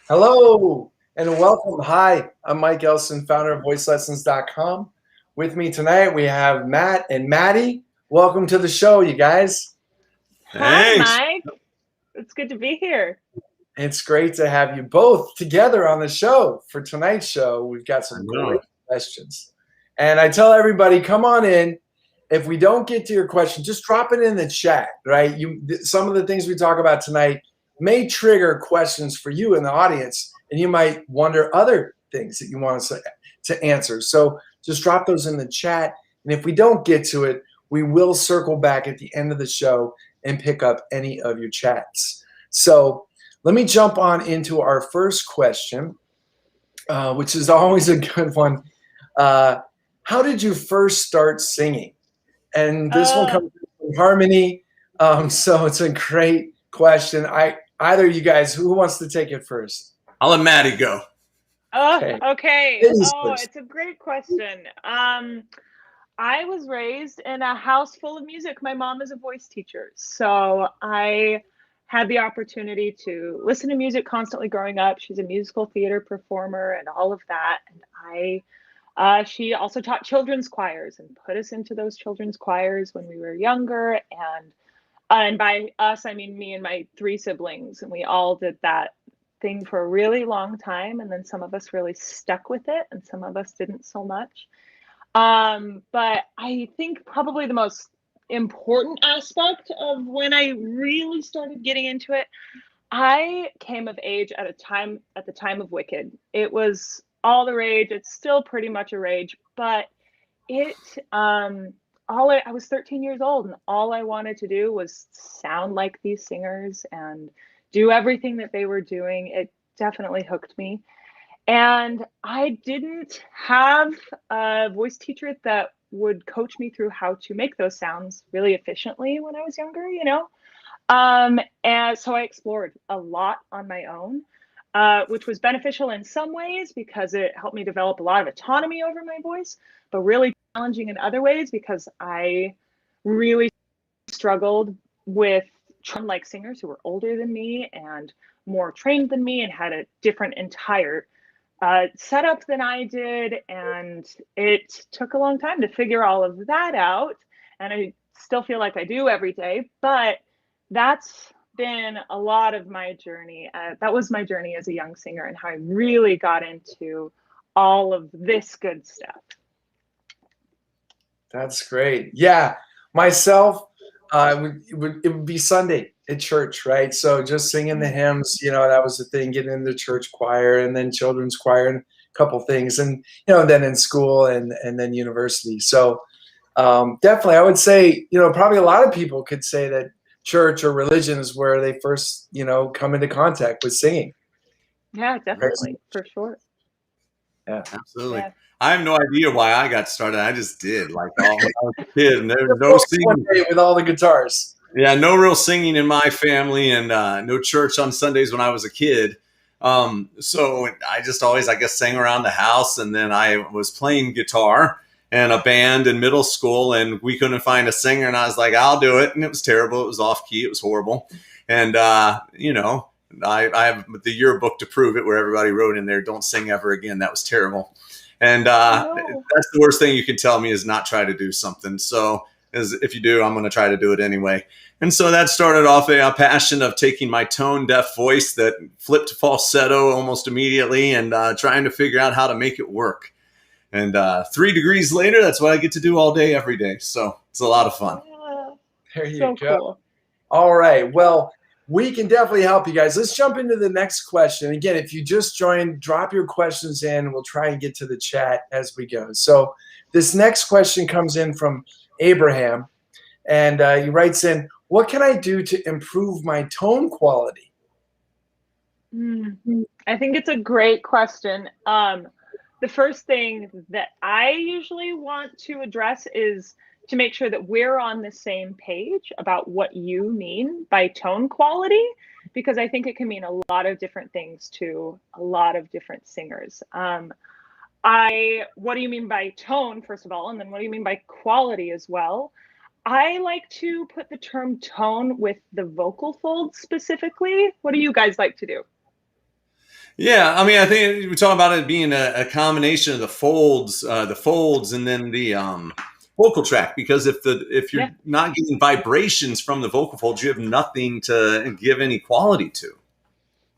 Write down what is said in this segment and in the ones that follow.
Hello and welcome. Hi, I'm Mike Elson, founder of VoiceLessons.com. With me tonight, we have Matt and Maddie. Welcome to the show, you guys. Hi, Thanks. Mike. It's good to be here. It's great to have you both together on the show. For tonight's show, we've got some great questions. And I tell everybody, come on in. If we don't get to your question, just drop it in the chat, right? Some of the things we talk about tonight may trigger questions for you in the audience, and you might wonder other things that you want us to answer. So just drop those in the chat. And if we don't get to it, we will circle back at the end of the show and pick up any of your chats. So let me jump on into our first question, which is always a good one. How did you first start singing? And this one comes from Harmony. So it's a great question. Either you guys, who wants to take it first? I'll let Maddie go. Okay. It's a great question. I was raised in a house full of music. My mom is a voice teacher, so I had the opportunity to listen to music constantly growing up. She's a musical theater performer and all of that. And she also taught children's choirs and put us into those children's choirs when we were younger. And by us, I mean me and my 3 siblings. And we all did that thing for a really long time. And then some of us really stuck with it and some of us didn't so much. But I think probably the most important aspect of when I really started getting into it, I came of age at the time of Wicked. It was all the rage. It's still pretty much a rage, but I was 13 years old and all I wanted to do was sound like these singers and do everything that they were doing. It definitely hooked me. And I didn't have a voice teacher that would coach me through how to make those sounds really efficiently when I was younger, And so I explored a lot on my own, which was beneficial in some ways because it helped me develop a lot of autonomy over my voice, but really challenging in other ways because I really struggled with like singers who were older than me and more trained than me and had a different entire setup than I did. And it took a long time to figure all of that out. And I still feel like I do every day, but that's been a lot of my journey. That was my journey as a young singer and how I really got into all of this good stuff. That's great. Yeah, myself, it would be Sunday at church, right? So just singing the hymns, that was the thing, getting into church choir and then children's choir and a couple things. And, then in school and then university. So definitely, I would say, probably a lot of people could say that church or religion is where they first, come into contact with singing. Yeah, definitely, for sure. Yeah, absolutely. Yeah. I have no idea why I got started. I just did, like all when I was a kid. And there was no singing with all the guitars. Yeah, no real singing in my family, and no church on Sundays when I was a kid. So I just always, I guess, sang around the house. And then I was playing guitar in a band in middle school, and we couldn't find a singer. And I was like, I'll do it. And it was terrible. It was off key. It was horrible. And, I have the yearbook to prove it, where everybody wrote in there, "Don't sing ever again." That was terrible. And that's the worst thing you can tell me, is not try to do something. So if you do, I'm going to try to do it anyway. And so that started off a passion of taking my tone deaf voice that flipped to falsetto almost immediately and trying to figure out how to make it work. And 3 degrees later, that's what I get to do all day, every day. So it's a lot of fun. There you go. Cool. All right. Well, we can definitely help you guys. Let's jump into the next question. Again, if you just joined, drop your questions in. We'll try and get to the chat as we go. So this next question comes in from Abraham, and he writes in, "What can I do to improve my tone quality?" I think it's a great question. The first thing that I usually want to address is to make sure that we're on the same page about what you mean by tone quality, because I think it can mean a lot of different things to a lot of different singers. What do you mean by tone, first of all, and then what do you mean by quality as well? I like to put the term tone with the vocal folds specifically. What do you guys like to do? Yeah, I mean, I think we talk about it being a combination of the folds, and then the vocal tract. Because if you're not getting vibrations from the vocal folds, you have nothing to give any quality to.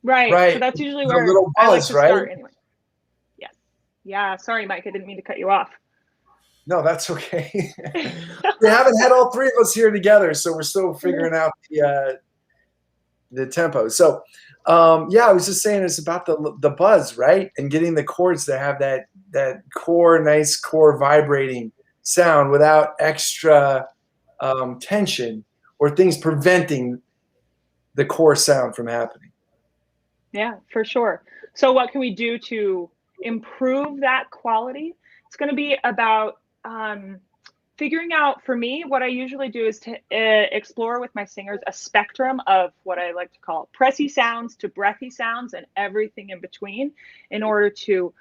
Right. So that's usually where little buzz, I like to right? start anyway. Yes. Yeah. Sorry, Mike. I didn't mean to cut you off. No, that's okay. We haven't had all three of us here together, so we're still figuring out the tempo. So, I was just saying it's about the buzz, right? And getting the chords to have that nice core vibrating sound without extra tension or things preventing the core sound from happening. Yeah, for sure. So what can we do to improve that quality? It's going to be about figuring out, for me, what I usually do is to explore with my singers a spectrum of what I like to call pressy sounds to breathy sounds and everything in between, in order to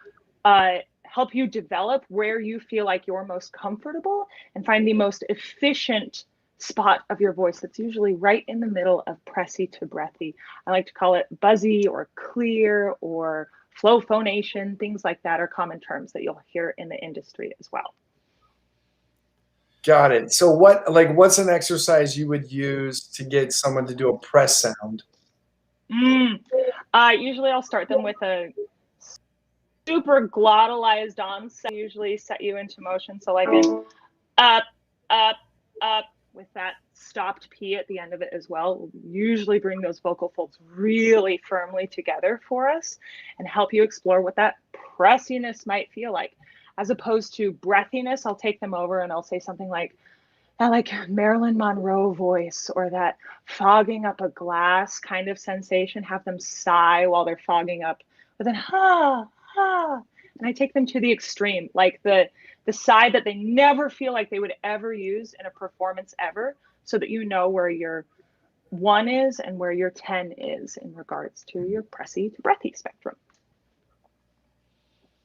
help you develop where you feel like you're most comfortable and find the most efficient spot of your voice that's usually right in the middle of pressy to breathy. I like to call it buzzy or clear or flow phonation. Things like that are common terms that you'll hear in the industry as well. Got it. So what's an exercise you would use to get someone to do a press sound? Usually I'll start them with a super glottalized onset. Usually set you into motion. So like an up, up, up with that stopped P at the end of it as well. We'll usually bring those vocal folds really firmly together for us and help you explore what that pressiness might feel like. As opposed to breathiness, I'll take them over and I'll say something like that, like Marilyn Monroe voice, or that fogging up a glass kind of sensation. Have them sigh while they're fogging up with an ha, ha. And I take them to the extreme, like the side that they never feel like they would ever use in a performance ever, so that you know where your 1 is and where your 10 is in regards to your pressy to breathy spectrum.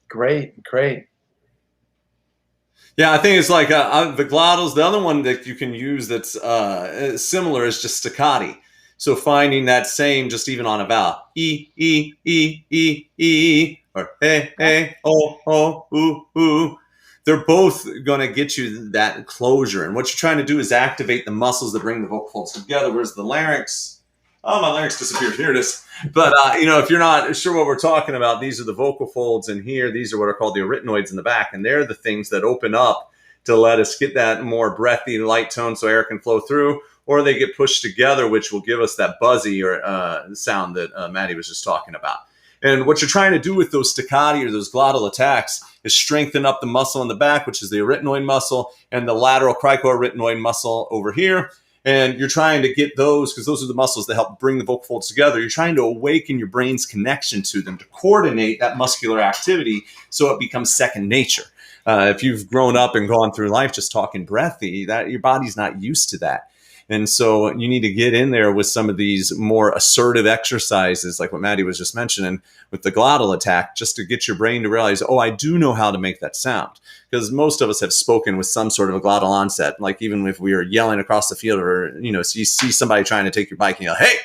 Great. Yeah, I think it's like the glottals. The other one that you can use that's similar is just staccati. So finding that same, just even on a vowel, e, e, e, e, e, or hey, oh, ooh. They're both going to get you that closure. And what you're trying to do is activate the muscles that bring the vocal folds together. Whereas the larynx, my larynx disappeared. Here it is. But, if you're not sure what we're talking about, these are the vocal folds in here. These are what are called the arytenoids in the back. And they're the things that open up to let us get that more breathy, light tone so air can flow through. Or they get pushed together, which will give us that buzzy or sound that Maddie was just talking about. And what you're trying to do with those staccati or those glottal attacks is strengthen up the muscle in the back, which is the arytenoid muscle, and the lateral cricoarytenoid muscle over here. And you're trying to get those, because those are the muscles that help bring the vocal folds together. You're trying to awaken your brain's connection to them, to coordinate that muscular activity so it becomes second nature. If you've grown up and gone through life just talking breathy, that your body's not used to that. And so you need to get in there with some of these more assertive exercises, like what Maddie was just mentioning with the glottal attack, just to get your brain to realize, I do know how to make that sound. Because most of us have spoken with some sort of a glottal onset, like even if we are yelling across the field or, so you see somebody trying to take your bike and you're like, hey,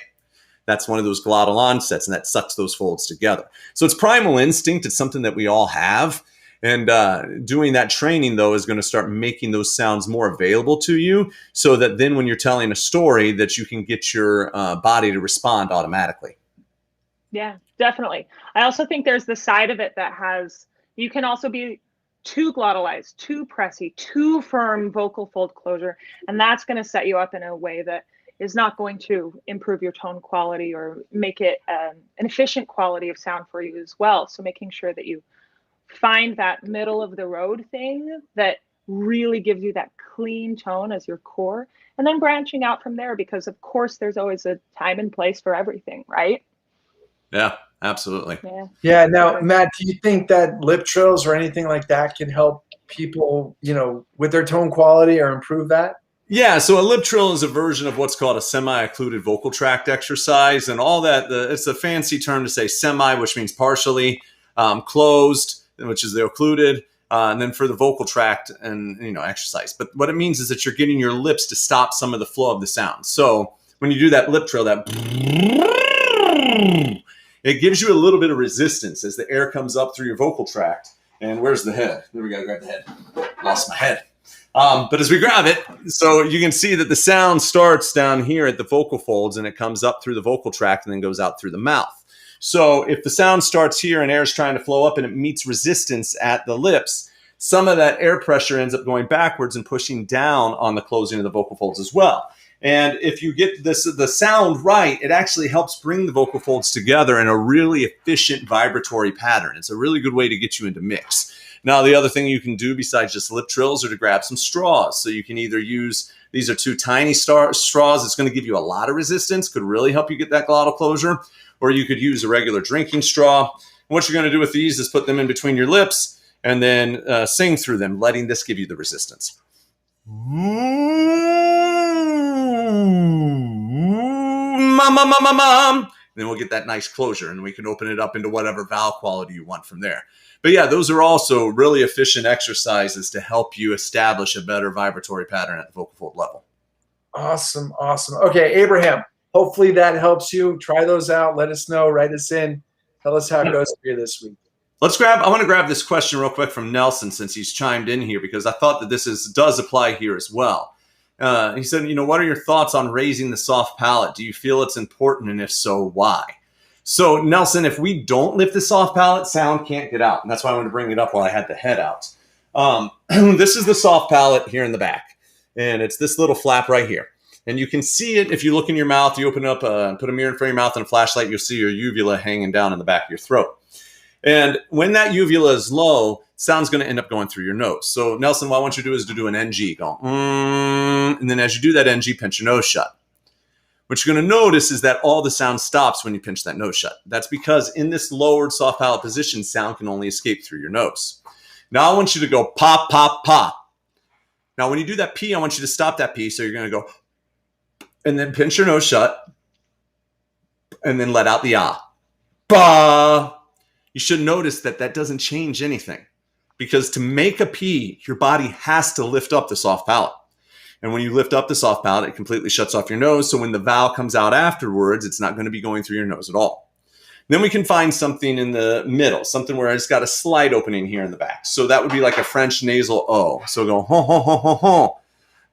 that's one of those glottal onsets, and that sucks those folds together. So it's primal instinct. It's something that we all have. And doing that training, though, is going to start making those sounds more available to you so that then when you're telling a story that you can get your body to respond automatically. Yeah, definitely. I also think there's the side of it that you can also be too glottalized, too pressy, too firm vocal fold closure. And that's going to set you up in a way that is not going to improve your tone quality or make it an efficient quality of sound for you as well. So making sure that you find that middle of the road thing that really gives you that clean tone as your core, and then branching out from there, because of course there's always a time and place for everything, right? Yeah, absolutely. Yeah. Now, Matt, do you think that lip trills or anything like that can help people, with their tone quality or improve that? Yeah, so a lip trill is a version of what's called a semi-occluded vocal tract exercise, and all that. It's a fancy term to say semi, which means partially, closed, which is the occluded, and then for the vocal tract and exercise. But what it means is that you're getting your lips to stop some of the flow of the sound. So when you do that lip trill, it gives you a little bit of resistance as the air comes up through your vocal tract. And where's the head? There we go. Grab the head. Lost my head. But as we grab it, so you can see that the sound starts down here at the vocal folds and it comes up through the vocal tract and then goes out through the mouth. So if the sound starts here and air is trying to flow up and it meets resistance at the lips, some of that air pressure ends up going backwards and pushing down on the closing of the vocal folds as well. And if you get the sound right, it actually helps bring the vocal folds together in a really efficient vibratory pattern. It's a really good way to get you into mix. Now, the other thing you can do besides just lip trills are to grab some straws. So you can either use, these are 2 tiny straws. It's going to give you a lot of resistance, could really help you get that glottal closure. Or you could use a regular drinking straw. And what you're going to do with these is put them in between your lips and then sing through them, letting this give you the resistance. Then we'll get that nice closure and we can open it up into whatever vowel quality you want from there. But yeah, those are also really efficient exercises to help you establish a better vibratory pattern at the vocal fold level. Awesome. Awesome. Okay, Abraham, hopefully that helps you. Try those out. Let us know. Write us in. Tell us how it goes for you this week. I want to grab this question real quick from Nelson since he's chimed in here because I thought that this does apply here as well. He said, what are your thoughts on raising the soft palate? Do you feel it's important? And if so, why? So Nelson, if we don't lift the soft palate, sound can't get out. And that's why I wanted to bring it up while I had the head out. This is the soft palate here in the back. And it's this little flap right here. And you can see it if you look in your mouth, you open up and put a mirror in front of your mouth and a flashlight, you'll see your uvula hanging down in the back of your throat. And when that uvula is low, sound's going to end up going through your nose. So Nelson, what I want you to do is to do an NG. Go, and then as you do that NG, pinch your nose shut. What you're going to notice is that all the sound stops when you pinch that nose shut. That's because in this lowered soft palate position, sound can only escape through your nose. Now I want you to go pop, pop, pop. Now when you do that P, I want you to stop that P. So you're going to go and then pinch your nose shut and then let out the ah. Ba. You should notice that that doesn't change anything because to make a P, your body has to lift up the soft palate. And when you lift up the soft palate, it completely shuts off your nose. So when the vowel comes out afterwards, it's not going to be going through your nose at all. Then we can find something in the middle, something where it's got a slight opening here in the back. So that would be like a French nasal O. So go ho, ho, ho, ho, ho.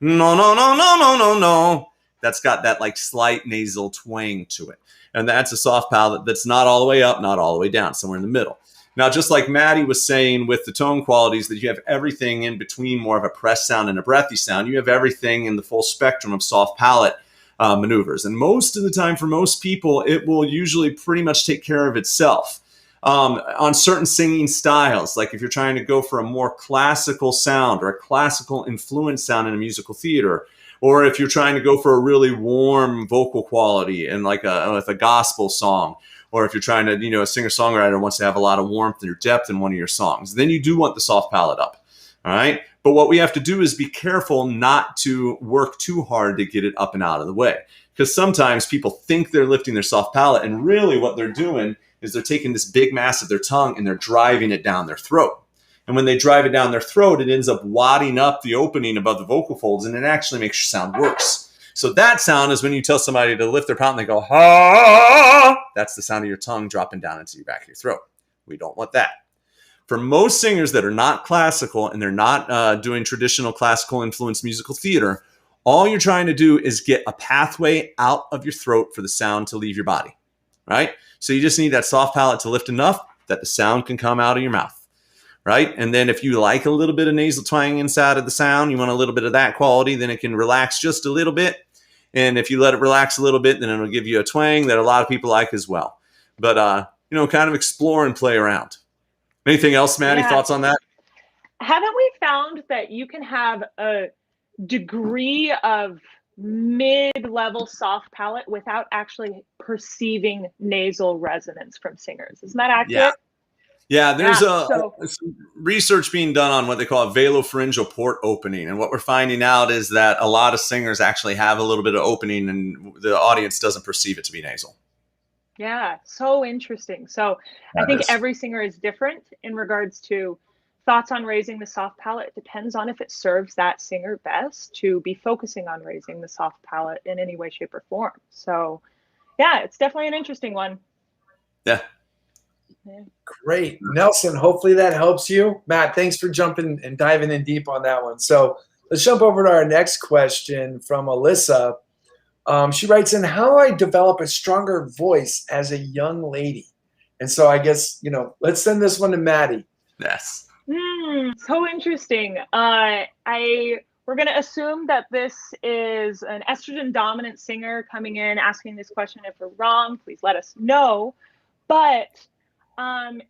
No, no, no, no, no, no, no. That's got that like slight nasal twang to it. And that's a soft palate that's not all the way up, not all the way down, somewhere in the middle. Now, just like Maddie was saying with the tone qualities, that you have everything in between more of a pressed sound and a breathy sound. You have everything in the full spectrum of soft palate maneuvers. And most of the time, for most people, it will usually pretty much take care of itself. On certain singing styles, like if you're trying to go for a more classical sound or a classical influence sound in a musical theater, or if you're trying to go for a really warm vocal quality in like with a gospel song, or if you're trying to, a singer-songwriter wants to have a lot of warmth or depth in one of your songs, then you do want the soft palate up, all right? But what we have to do is be careful not to work too hard to get it up and out of the way. Because sometimes people think they're lifting their soft palate, and really what they're doing is they're taking this big mass of their tongue and they're driving it down their throat. And when they drive it down their throat, it ends up wadding up the opening above the vocal folds, and it actually makes your sound worse. So that sound is when you tell somebody to lift their palate and they go, ha, that's the sound of your tongue dropping down into your back of your throat. We don't want that. For most singers that are not classical and they're not doing traditional classical influenced musical theater, all you're trying to do is get a pathway out of your throat for the sound to leave your body, right? So you just need that soft palate to lift enough that the sound can come out of your mouth. Right? And then if you like a little bit of nasal twang inside of the sound, you want a little bit of that quality, then it can relax just a little bit. And if you let it relax a little bit, then it'll give you a twang that a lot of people like as well. But, kind of explore and play around. Anything else, Maddie? Yeah. Thoughts on that? Haven't we found that you can have a degree of mid-level soft palate without actually perceiving nasal resonance from singers? Isn't that accurate? Yeah, there's some research being done on what they call a velopharyngeal port opening. And what we're finding out is that a lot of singers actually have a little bit of opening and the audience doesn't perceive it to be nasal. Yeah, so interesting. So I think every singer is different in regards to thoughts on raising the soft palate. It depends on if it serves that singer best to be focusing on raising the soft palate in any way, shape, or form. So yeah, it's definitely an interesting one. Yeah. Great. Nelson, hopefully that helps you. Matt, thanks for jumping and diving in deep on that one. So let's jump over to our next question from Alyssa. She writes in, how do I develop a stronger voice as a young lady? And so I guess, let's send this one to Maddie. Yes. So interesting. We're going to assume that this is an estrogen dominant singer coming in asking this question. If we're wrong, please let us know. But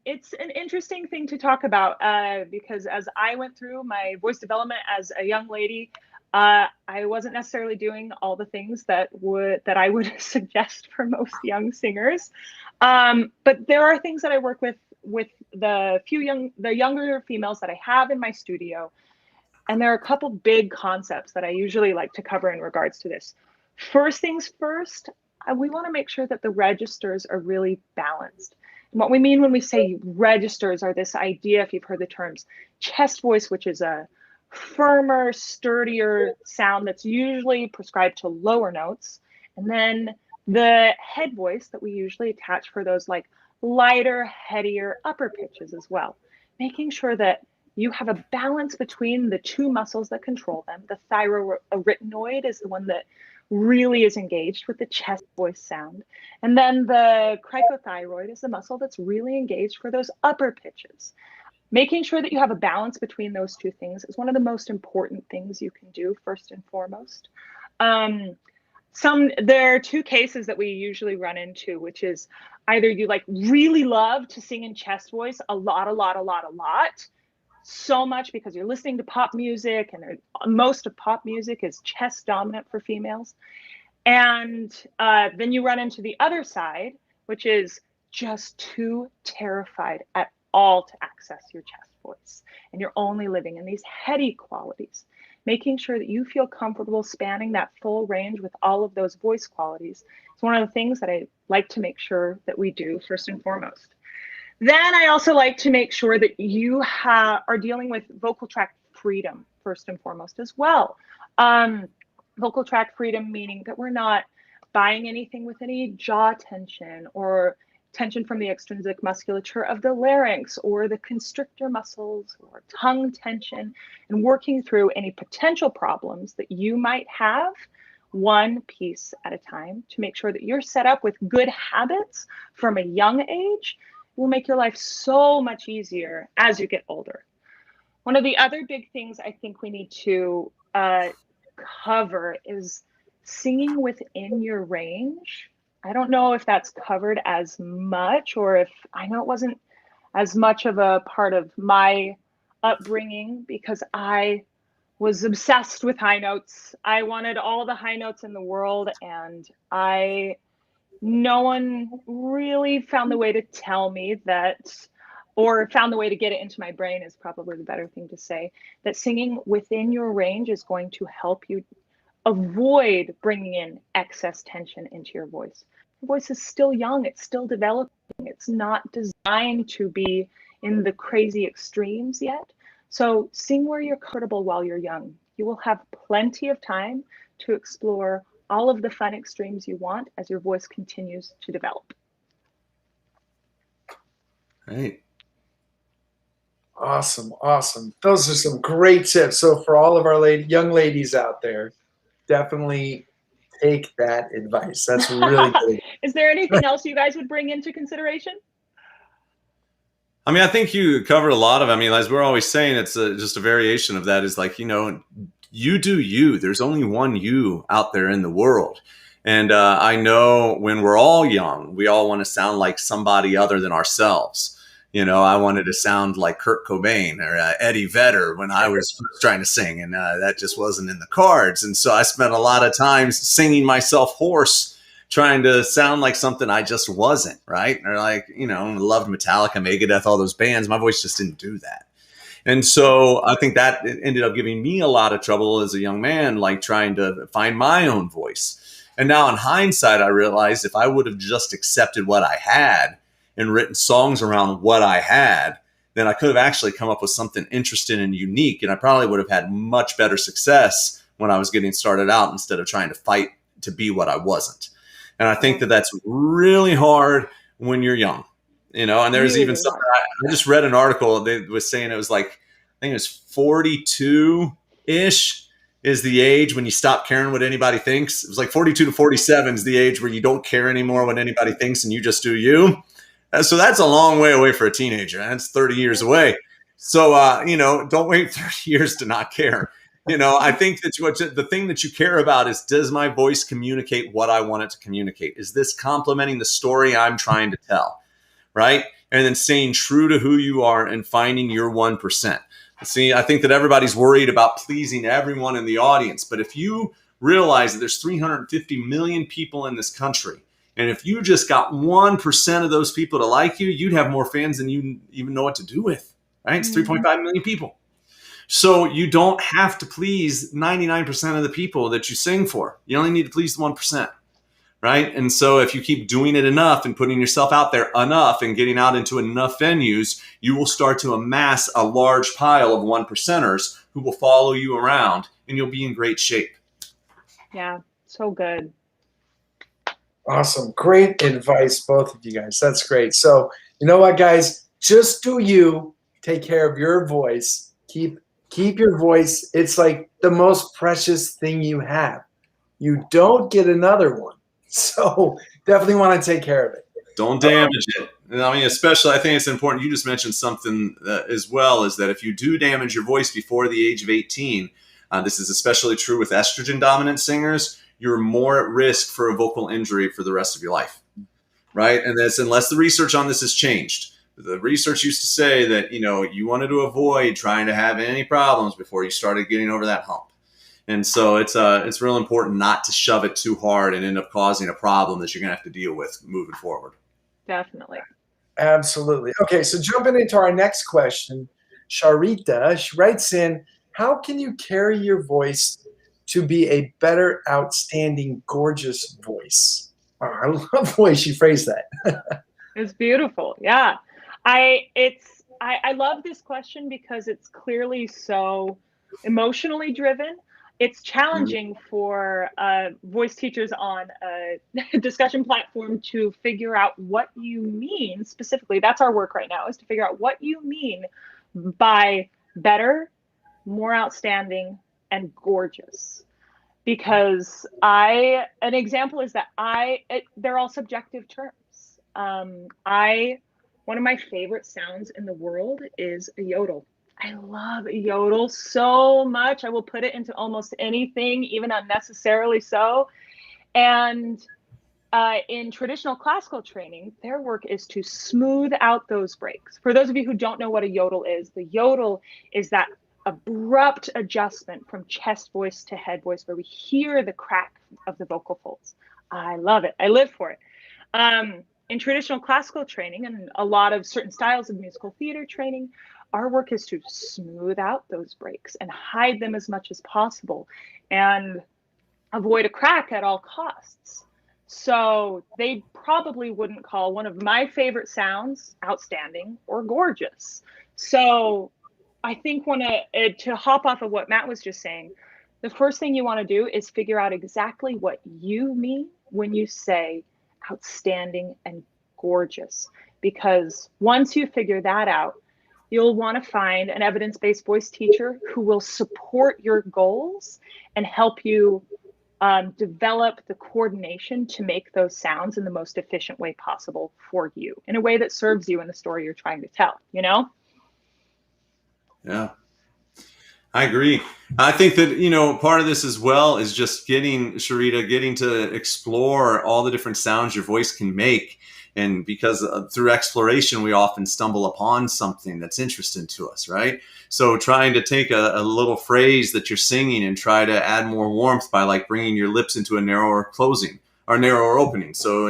it's an interesting thing to talk about because as I went through my voice development as a young lady, I wasn't necessarily doing all the things that I would suggest for most young singers. But there are things that I work with the younger females that I have in my studio. And there are a couple big concepts that I usually like to cover in regards to this. First things first, we want to make sure that the registers are really balanced. And what we mean when we say registers are this idea, if you've heard the terms, chest voice, which is a firmer, sturdier sound that's usually prescribed to lower notes. And then the head voice that we usually attach for those like lighter, headier upper pitches as well. Making sure that you have a balance between the two muscles that control them. The thyroarytenoid is the one that really is engaged with the chest voice sound. And then the cricothyroid is the muscle that's really engaged for those upper pitches. Making sure that you have a balance between those two things is one of the most important things you can do first and foremost. There are two cases that we usually run into, which is either you like really love to sing in chest voice a lot, so much because you're listening to pop music and most of pop music is chest dominant for females. And then you run into the other side, which is just too terrified at all to access your chest voice. And you're only living in these heady qualities. Making sure that you feel comfortable spanning that full range with all of those voice qualities is one of the things that I like to make sure that we do first and foremost. Then I also like to make sure that you are dealing with vocal tract freedom first and foremost as well. Vocal tract freedom meaning that we're not buying anything with any jaw tension or tension from the extrinsic musculature of the larynx or the constrictor muscles or tongue tension, and working through any potential problems that you might have one piece at a time to make sure that you're set up with good habits from a young age. Will make your life so much easier as you get older. One of the other big things I think we need to cover is singing within your range. I don't know if that's covered as much, or if I know it wasn't as much of a part of my upbringing because I was obsessed with high notes. I wanted all the high notes in the world, and no one really found the way to tell me that, or found the way to get it into my brain is probably the better thing to say, that singing within your range is going to help you avoid bringing in excess tension into your voice. Your voice is still young, it's still developing, it's not designed to be in the crazy extremes yet. So sing where you're comfortable while you're young. You will have plenty of time to explore all of the fun extremes you want as your voice continues to develop. Right. Awesome. Those are some great tips. So for all of our young ladies out there, definitely take that advice. That's really good. Is there anything else you guys would bring into consideration? I mean, I think you covered a lot of, as we're always saying, it's just a variation of that is like, you do you. There's only one you out there in the world. And I know when we're all young, we all want to sound like somebody other than ourselves. I wanted to sound like Kurt Cobain or Eddie Vedder when I was trying to sing, and that just wasn't in the cards. And so I spent a lot of time singing myself hoarse, trying to sound like something I just wasn't, right? Or like, loved Metallica, Megadeth, all those bands. My voice just didn't do that. And so I think that ended up giving me a lot of trouble as a young man, like trying to find my own voice. And now in hindsight, I realized if I would have just accepted what I had and written songs around what I had, then I could have actually come up with something interesting and unique. And I probably would have had much better success when I was getting started out instead of trying to fight to be what I wasn't. And I think that that's really hard when you're young, and there's even something, I just read an article that was saying it was like, I think it was 42-ish is the age when you stop caring what anybody thinks. It was like 42 to 47 is the age where you don't care anymore what anybody thinks and you just do you. So that's a long way away for a teenager. That's 30 years away. So, don't wait 30 years to not care. I think that the thing that you care about is, does my voice communicate what I want it to communicate? Is this complementing the story I'm trying to tell? Right. And then staying true to who you are and finding your 1%. See, I think that everybody's worried about pleasing everyone in the audience. But if you realize that there's 350 million people in this country, and if you just got 1% of those people to like you, you'd have more fans than you even know what to do with. Right? It's 3.5 million people. So you don't have to please 99% of the people that you sing for. You only need to please the 1%. Right? And so if you keep doing it enough and putting yourself out there enough and getting out into enough venues, you will start to amass a large pile of 1%ers who will follow you around, and you'll be in great shape. Yeah, so good. Awesome. Great advice, both of you guys. That's great. So you know what, guys? Just do you. Take care of your voice. Keep your voice. It's like the most precious thing you have. You don't get another one. So definitely want to take care of it. Don't damage it. And I mean, especially, I think it's important. You just mentioned something as well, is that if you do damage your voice before the age of 18, this is especially true with estrogen dominant singers, you're more at risk for a vocal injury for the rest of your life. Right. And that's unless the research on this has changed. The research used to say that, you wanted to avoid trying to have any problems before you started getting over that hump. And so it's real important not to shove it too hard and end up causing a problem that you're going to have to deal with moving forward. Definitely. Absolutely. Okay, so jumping into our next question, Sharita, she writes in, how can you carry your voice to be a better, outstanding, gorgeous voice? Oh, I love the way she phrased that. It's beautiful. Yeah. I love this question because it's clearly so emotionally driven. It's challenging for voice teachers on a discussion platform to figure out what you mean specifically. That's our work right now, is to figure out what you mean by better, more outstanding, and gorgeous. Because an example is that they're all subjective terms. One of my favorite sounds in the world is a yodel. I love a yodel so much. I will put it into almost anything, even unnecessarily so. And in traditional classical training, their work is to smooth out those breaks. For those of you who don't know what a yodel is, the yodel is that abrupt adjustment from chest voice to head voice where we hear the crack of the vocal folds. I love it. I live for it. In traditional classical training and a lot of certain styles of musical theater training, our work is to smooth out those breaks and hide them as much as possible and avoid a crack at all costs. So they probably wouldn't call one of my favorite sounds outstanding or gorgeous. So I think to hop off of what Matt was just saying, the first thing you want to do is figure out exactly what you mean when you say outstanding and gorgeous. Because once you figure that out, you'll want to find an evidence-based voice teacher who will support your goals and help you develop the coordination to make those sounds in the most efficient way possible for you, in a way that serves you in the story you're trying to tell, Yeah, I agree. I think that, part of this as well is just getting to explore all the different sounds your voice can make. And because through exploration, we often stumble upon something that's interesting to us, right? So trying to take a little phrase that you're singing and try to add more warmth by like bringing your lips into a narrower closing or narrower opening. So,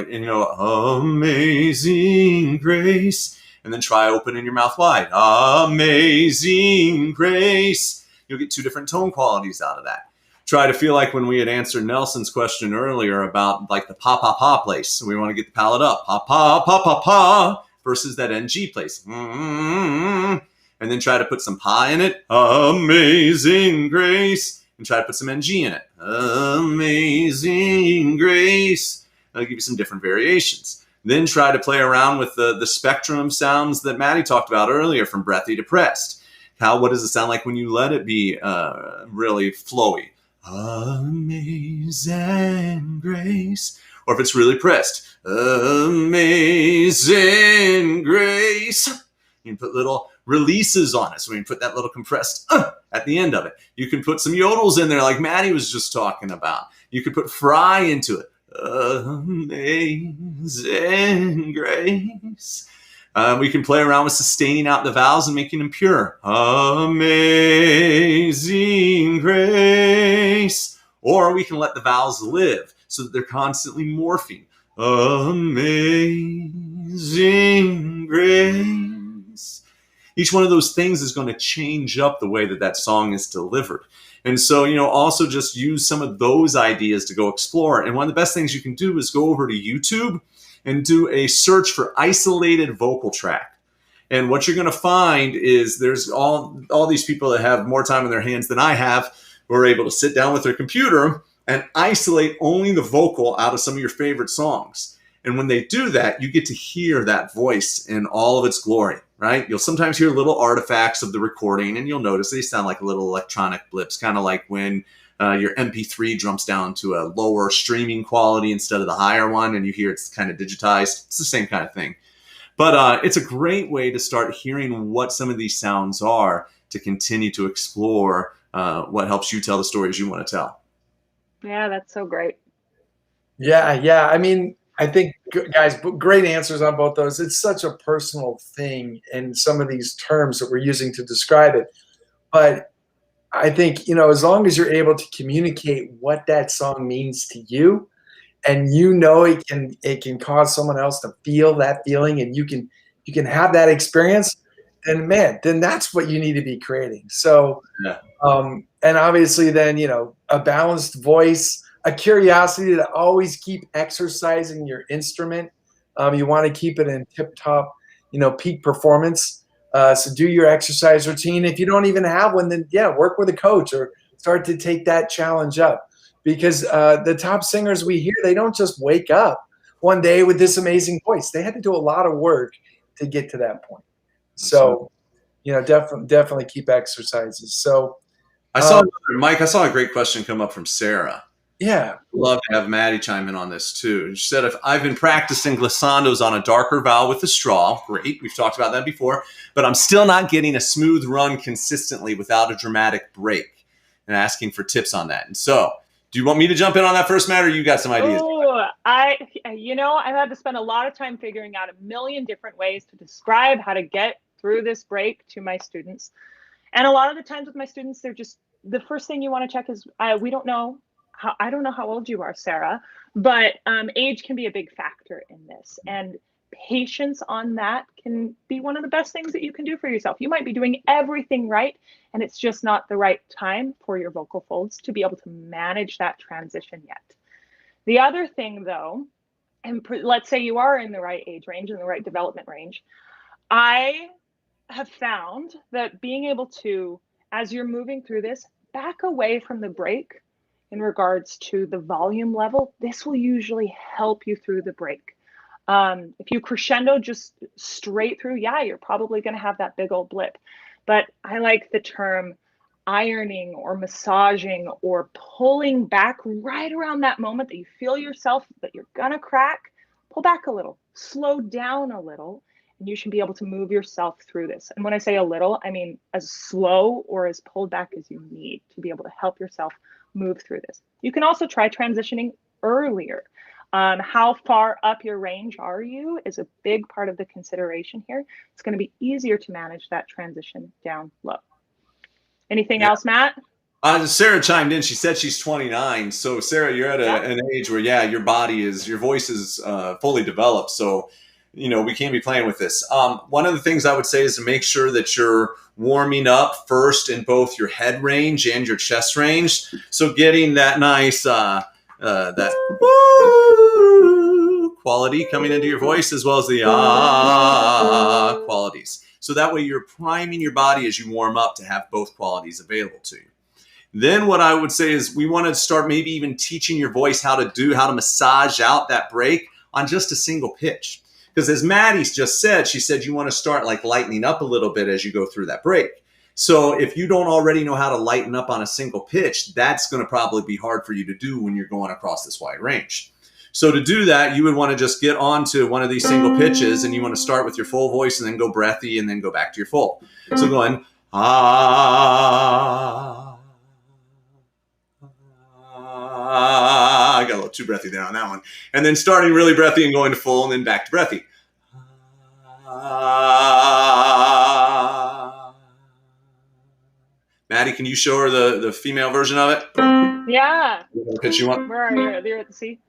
amazing grace, and then try opening your mouth wide. Amazing grace. You'll get two different tone qualities out of that. Try to feel like when we had answered Nelson's question earlier about like the pa pa pa place. So we want to get the palate up, pa pa pa pa pa, versus that NG place. And then try to put some pa in it. Amazing grace. And try to put some NG in it. Amazing grace. That'll give you some different variations. Then try to play around with the spectrum sounds that Maddie talked about earlier, from breathy to pressed. What does it sound like when you let it be really flowy? Amazing grace. Or if it's really pressed, amazing grace. You can put little releases on it. So we can put that little compressed at the end of it. You can put some yodels in there like Maddie was just talking about. You could put fry into it. Amazing grace. We can play around with sustaining out the vowels and making them pure. Amazing grace. Or we can let the vowels live so that they're constantly morphing. Amazing grace. Each one of those things is going to change up the way that song is delivered. And so, also just use some of those ideas to go explore. And one of the best things you can do is go over to YouTube and do a search for isolated vocal track. And what you're going to find is there's all these people that have more time in their hands than I have, who are able to sit down with their computer and isolate only the vocal out of some of your favorite songs. And when they do that, you get to hear that voice in all of its glory, right? You'll sometimes hear little artifacts of the recording, and you'll notice they sound like little electronic blips, kind of like when your MP3 jumps down to a lower streaming quality instead of the higher one, and you hear it's kind of digitized. It's the same kind of thing. But it's a great way to start hearing what some of these sounds are, to continue to explore what helps you tell the stories you want to tell. Yeah, that's so great. Yeah. I mean, I think, guys, great answers on both those. It's such a personal thing, and some of these terms that we're using to describe it. But I think, as long as you're able to communicate what that song means to you, and it can cause someone else to feel that feeling, and you can have that experience, then that's what you need to be creating. So, yeah. And obviously then, a balanced voice, a curiosity to always keep exercising your instrument. You want to keep it in tip-top, peak performance. So do your exercise routine. If you don't even have one, then work with a coach or start to take that challenge up. Because the top singers we hear, they don't just wake up one day with this amazing voice. They had to do a lot of work to get to that point. So, definitely keep exercises. So Mike, I saw a great question come up from Sarah. Yeah. Love to have Maddie chime in on this too. She said, if I've been practicing glissandos on a darker vowel with a straw, great, we've talked about that before, but I'm still not getting a smooth run consistently without a dramatic break, and asking for tips on that. And so, do you want me to jump in on that first, Matt, or you got some ideas? Oh, I've had to spend a lot of time figuring out a million different ways to describe how to get through this break to my students. And a lot of the times with my students, they're just, the first thing you want to check is, I don't know how old you are, Sarah, but age can be a big factor in this. And patience on that can be one of the best things that you can do for yourself. You might be doing everything right, and it's just not the right time for your vocal folds to be able to manage that transition yet. The other thing, though, and let's say you are in the right age range, in the right development range, I have found that being able to, as you're moving through this, back away from the break in regards to the volume level, this will usually help you through the break. If you crescendo just straight through, you're probably going to have that big old blip. But I like the term ironing or massaging or pulling back right around that moment that you feel yourself that you're going to crack. Pull back a little, slow down a little, and you should be able to move yourself through this. And when I say a little, I mean as slow or as pulled back as you need to be able to help yourself move through this. You can also try transitioning earlier. How far up your range are you is a big part of the consideration here. It's going to be easier to manage that transition down low. Anything else, Matt? Sarah chimed in. She said she's 29. So Sarah, you're at an age where, your voice is fully developed. So, we can't be playing with this. One of the things I would say is to make sure that you're warming up first in both your head range and your chest range. So getting that nice, that quality coming into your voice, as well as the qualities. So that way you're priming your body as you warm up to have both qualities available to you. Then what I would say is we want to start maybe even teaching your voice how to massage out that break on just a single pitch. Because as Maddie's just said, she said you want to start like lightening up a little bit as you go through that break. So if you don't already know how to lighten up on a single pitch, that's going to probably be hard for you to do when you're going across this wide range. So to do that, you would want to just get onto one of these single pitches, and you want to start with your full voice and then go breathy and then go back to your full. So going, ah, I got a little too breathy there on that one. And then starting really breathy and going to full and then back to breathy. Maddie, can you show her the female version of it? Yeah. What pitch you want? Where are you? You're at the C.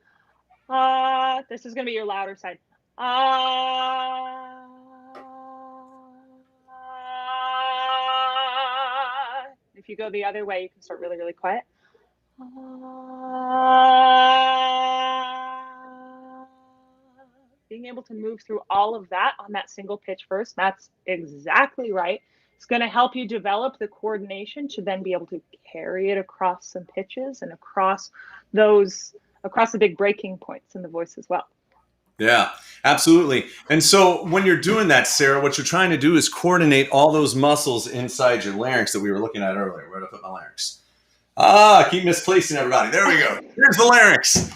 This is going to be your louder side. If you go the other way, you can start really, really quiet. Being able to move through all of that on that single pitch first, that's exactly right. It's going to help you develop the coordination to then be able to carry it across some pitches and across the big breaking points in the voice as well. Yeah, absolutely. And so when you're doing that, Sarah, what you're trying to do is coordinate all those muscles inside your larynx that we were looking at earlier. Where did I put my larynx? I keep misplacing everybody. There we go. Here's the larynx.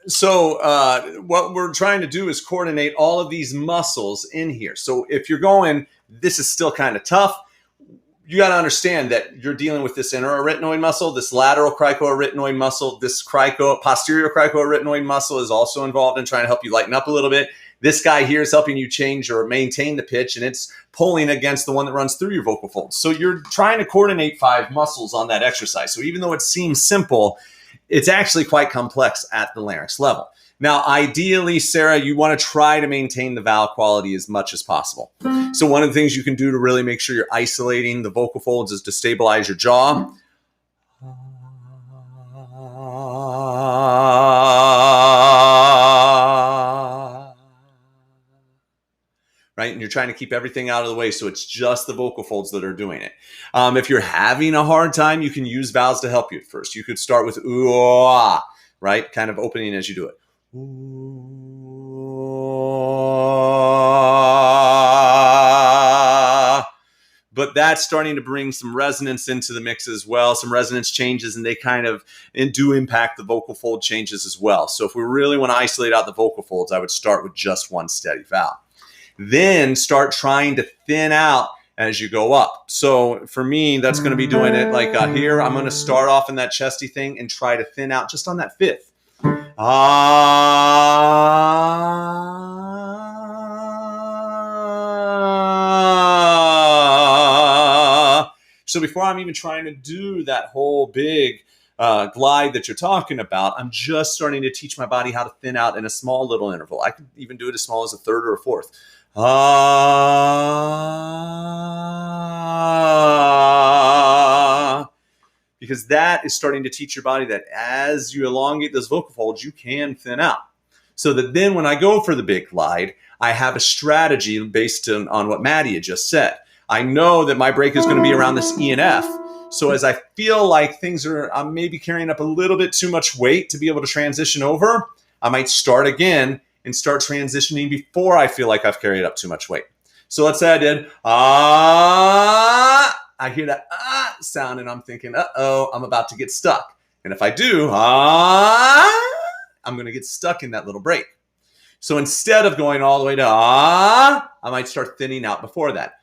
So what we're trying to do is coordinate all of these muscles in here. So if you're going, this is still kind of tough, you got to understand that you're dealing with this interarytenoid muscle, this lateral cricoarytenoid muscle, this posterior cricoarytenoid muscle is also involved in trying to help you lighten up a little bit. This guy here is helping you change or maintain the pitch, and it's pulling against the one that runs through your vocal folds. So you're trying to coordinate 5 muscles on that exercise. So even though it seems simple, it's actually quite complex at the larynx level. Now, ideally, Sarah, you want to try to maintain the vowel quality as much as possible. So one of the things you can do to really make sure you're isolating the vocal folds is to stabilize your jaw. Right? And you're trying to keep everything out of the way, so it's just the vocal folds that are doing it. If you're having a hard time, you can use vowels to help you at first. You could start with ooh, ah, right? Kind of opening as you do it. But that's starting to bring some resonance into the mix as well, some resonance changes, and they kind of do impact the vocal fold changes as well. So if we really want to isolate out the vocal folds, I would start with just one steady vowel. Then start trying to thin out as you go up. So for me, that's going to be doing it like here. I'm going to start off in that chesty thing and try to thin out just on that 5th. So before I'm even trying to do that whole big glide that you're talking about, I'm just starting to teach my body how to thin out in a small little interval. I could even do it as small as a 3rd or a 4th. Because that is starting to teach your body that as you elongate those vocal folds, you can thin out. So that then when I go for the big glide, I have a strategy based on what Maddie had just said. I know that my break is going to be around this E and F. So as I feel like I'm maybe carrying up a little bit too much weight to be able to transition over, I might start again and start transitioning before I feel like I've carried up too much weight. So let's say I did, I hear that sound and I'm thinking, I'm about to get stuck. And if I do, I'm going to get stuck in that little break. So instead of going all the way to I might start thinning out before that.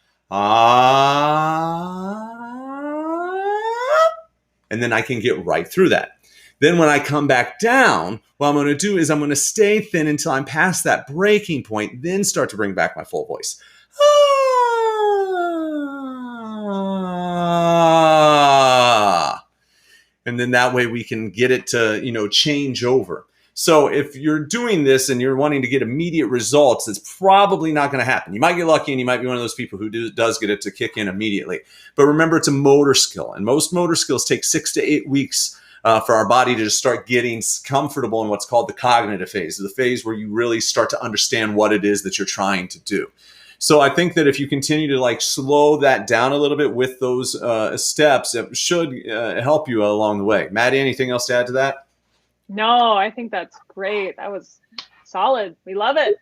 And then I can get right through that. Then when I come back down, what I'm going to do is I'm going to stay thin until I'm past that breaking point, then start to bring back my full voice. And then that way we can get it to, change over. So if you're doing this and you're wanting to get immediate results, it's probably not going to happen. You might get lucky and you might be one of those people who does get it to kick in immediately. But remember, it's a motor skill. And most motor skills take 6 to 8 weeks for our body to just start getting comfortable in what's called the cognitive phase, the phase where you really start to understand what it is that you're trying to do. So I think that if you continue to slow that down a little bit with those steps, it should help you along the way. Maddie, anything else to add to that? No, I think that's great. That was Solid. We love it.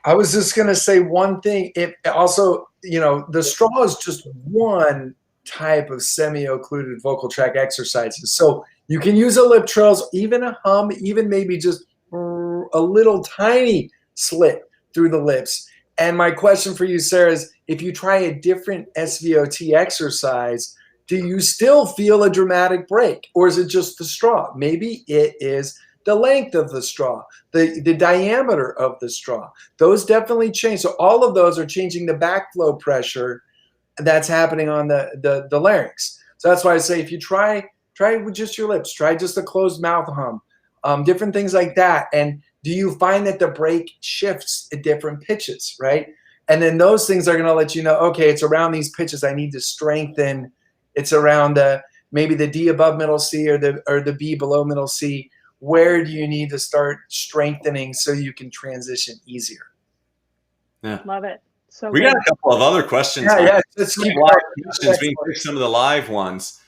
I was just going to say one thing. It also, the straw is just one type of semi-occluded vocal tract exercises. So you can use a lip trills, even a hum, even maybe just a little tiny slit through the lips. And my question for you, Sarah, is if you try a different SVOT exercise, do you still feel a dramatic break, or is it just the straw? Maybe it is the length of the straw, the diameter of the straw. Those definitely change. So all of those are changing the backflow pressure that's happening on the larynx. So that's why I say if you try with just your lips, try just a closed mouth hum, different things like that. And do you find that the break shifts at different pitches, right? And then those things are going to let you know, okay, it's around these pitches I need to strengthen. It's around maybe the D above middle C or the B below middle C. Where do you need to start strengthening so you can transition easier? Yeah, love it. So we got a couple of other questions. Yeah. Let's keep questions. We can pick some of the live ones.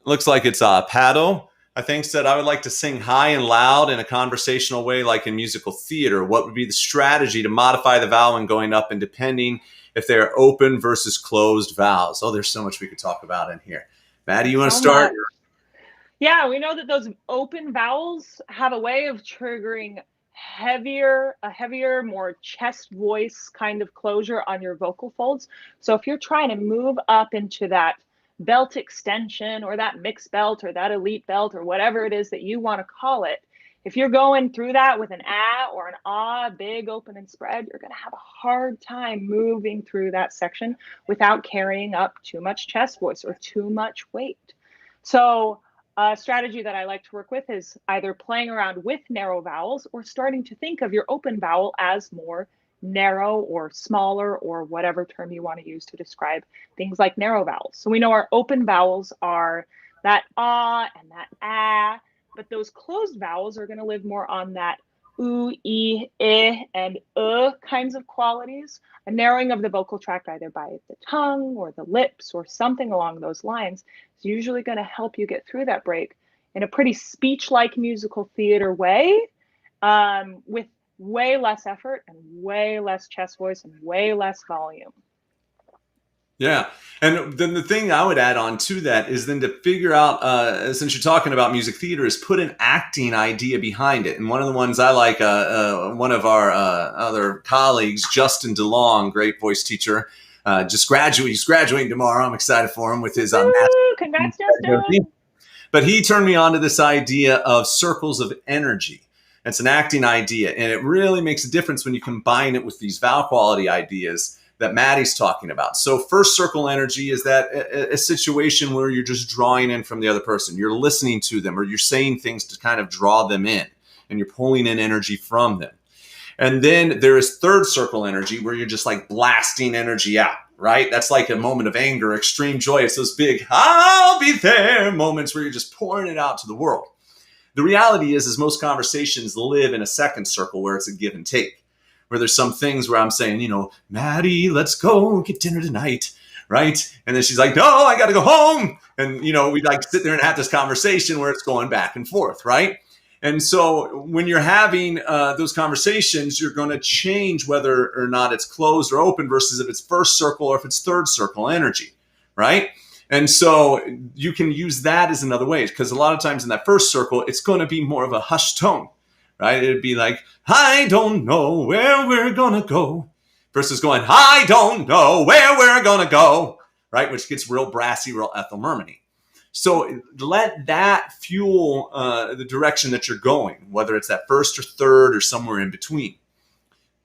Looks like it's Pato. I think said, I would like to sing high and loud in a conversational way, like in musical theater. What would be the strategy to modify the vowel when going up, and depending if they're open versus closed vowels? Oh, there's so much we could talk about in here. Maddie, you want to start? Yeah, we know that those open vowels have a way of triggering a heavier, more chest voice kind of closure on your vocal folds. So if you're trying to move up into that belt extension or that mixed belt or that elite belt or whatever it is that you want to call it, if you're going through that with an ah or an ah, big open and spread, you're going to have a hard time moving through that section without carrying up too much chest voice or too much weight. So a strategy that I like to work with is either playing around with narrow vowels or starting to think of your open vowel as more narrow or smaller, or whatever term you want to use to describe things like narrow vowels. So we know our open vowels are that ah and that ah, but those closed vowels are going to live more on that oo, e, and kinds of qualities. A narrowing of the vocal tract either by the tongue or the lips or something along those lines is usually going to help you get through that break in a pretty speech-like musical theater way, with way less effort and way less chest voice and way less volume. Yeah. And then the thing I would add on to that is then to figure out, since you're talking about music theater, is put an acting idea behind it. And one of the ones I like, one of our other colleagues, Justin DeLong, great voice teacher, he's graduating tomorrow. I'm excited for him with his congrats, Justin. But he turned me on to this idea of circles of energy. It's an acting idea, and it really makes a difference when you combine it with these vowel quality ideas that Maddie's talking about. So first circle energy is that a situation where you're just drawing in from the other person. You're listening to them, or you're saying things to kind of draw them in, and you're pulling in energy from them. And then there is third circle energy, where you're just like blasting energy out, right? That's like a moment of anger, extreme joy. It's those big, I'll be there moments where you're just pouring it out to the world. The reality is most conversations live in a second circle where it's a give and take, where there's some things where I'm saying, Maddie, let's go get dinner tonight, right? And then she's like, no, I got to go home. And, we like sit there and have this conversation where it's going back and forth, right? And so when you're having those conversations, you're going to change whether or not it's closed or open versus if it's first circle or if it's third circle energy, right? And so you can use that as another way, because a lot of times in that first circle, it's going to be more of a hushed tone, right? It'd be like, I don't know where we're going to go, versus going, I don't know where we're going to go, right? Which gets real brassy, real Ethel Merman-y. So let that fuel the direction that you're going, whether it's that first or third or somewhere in between.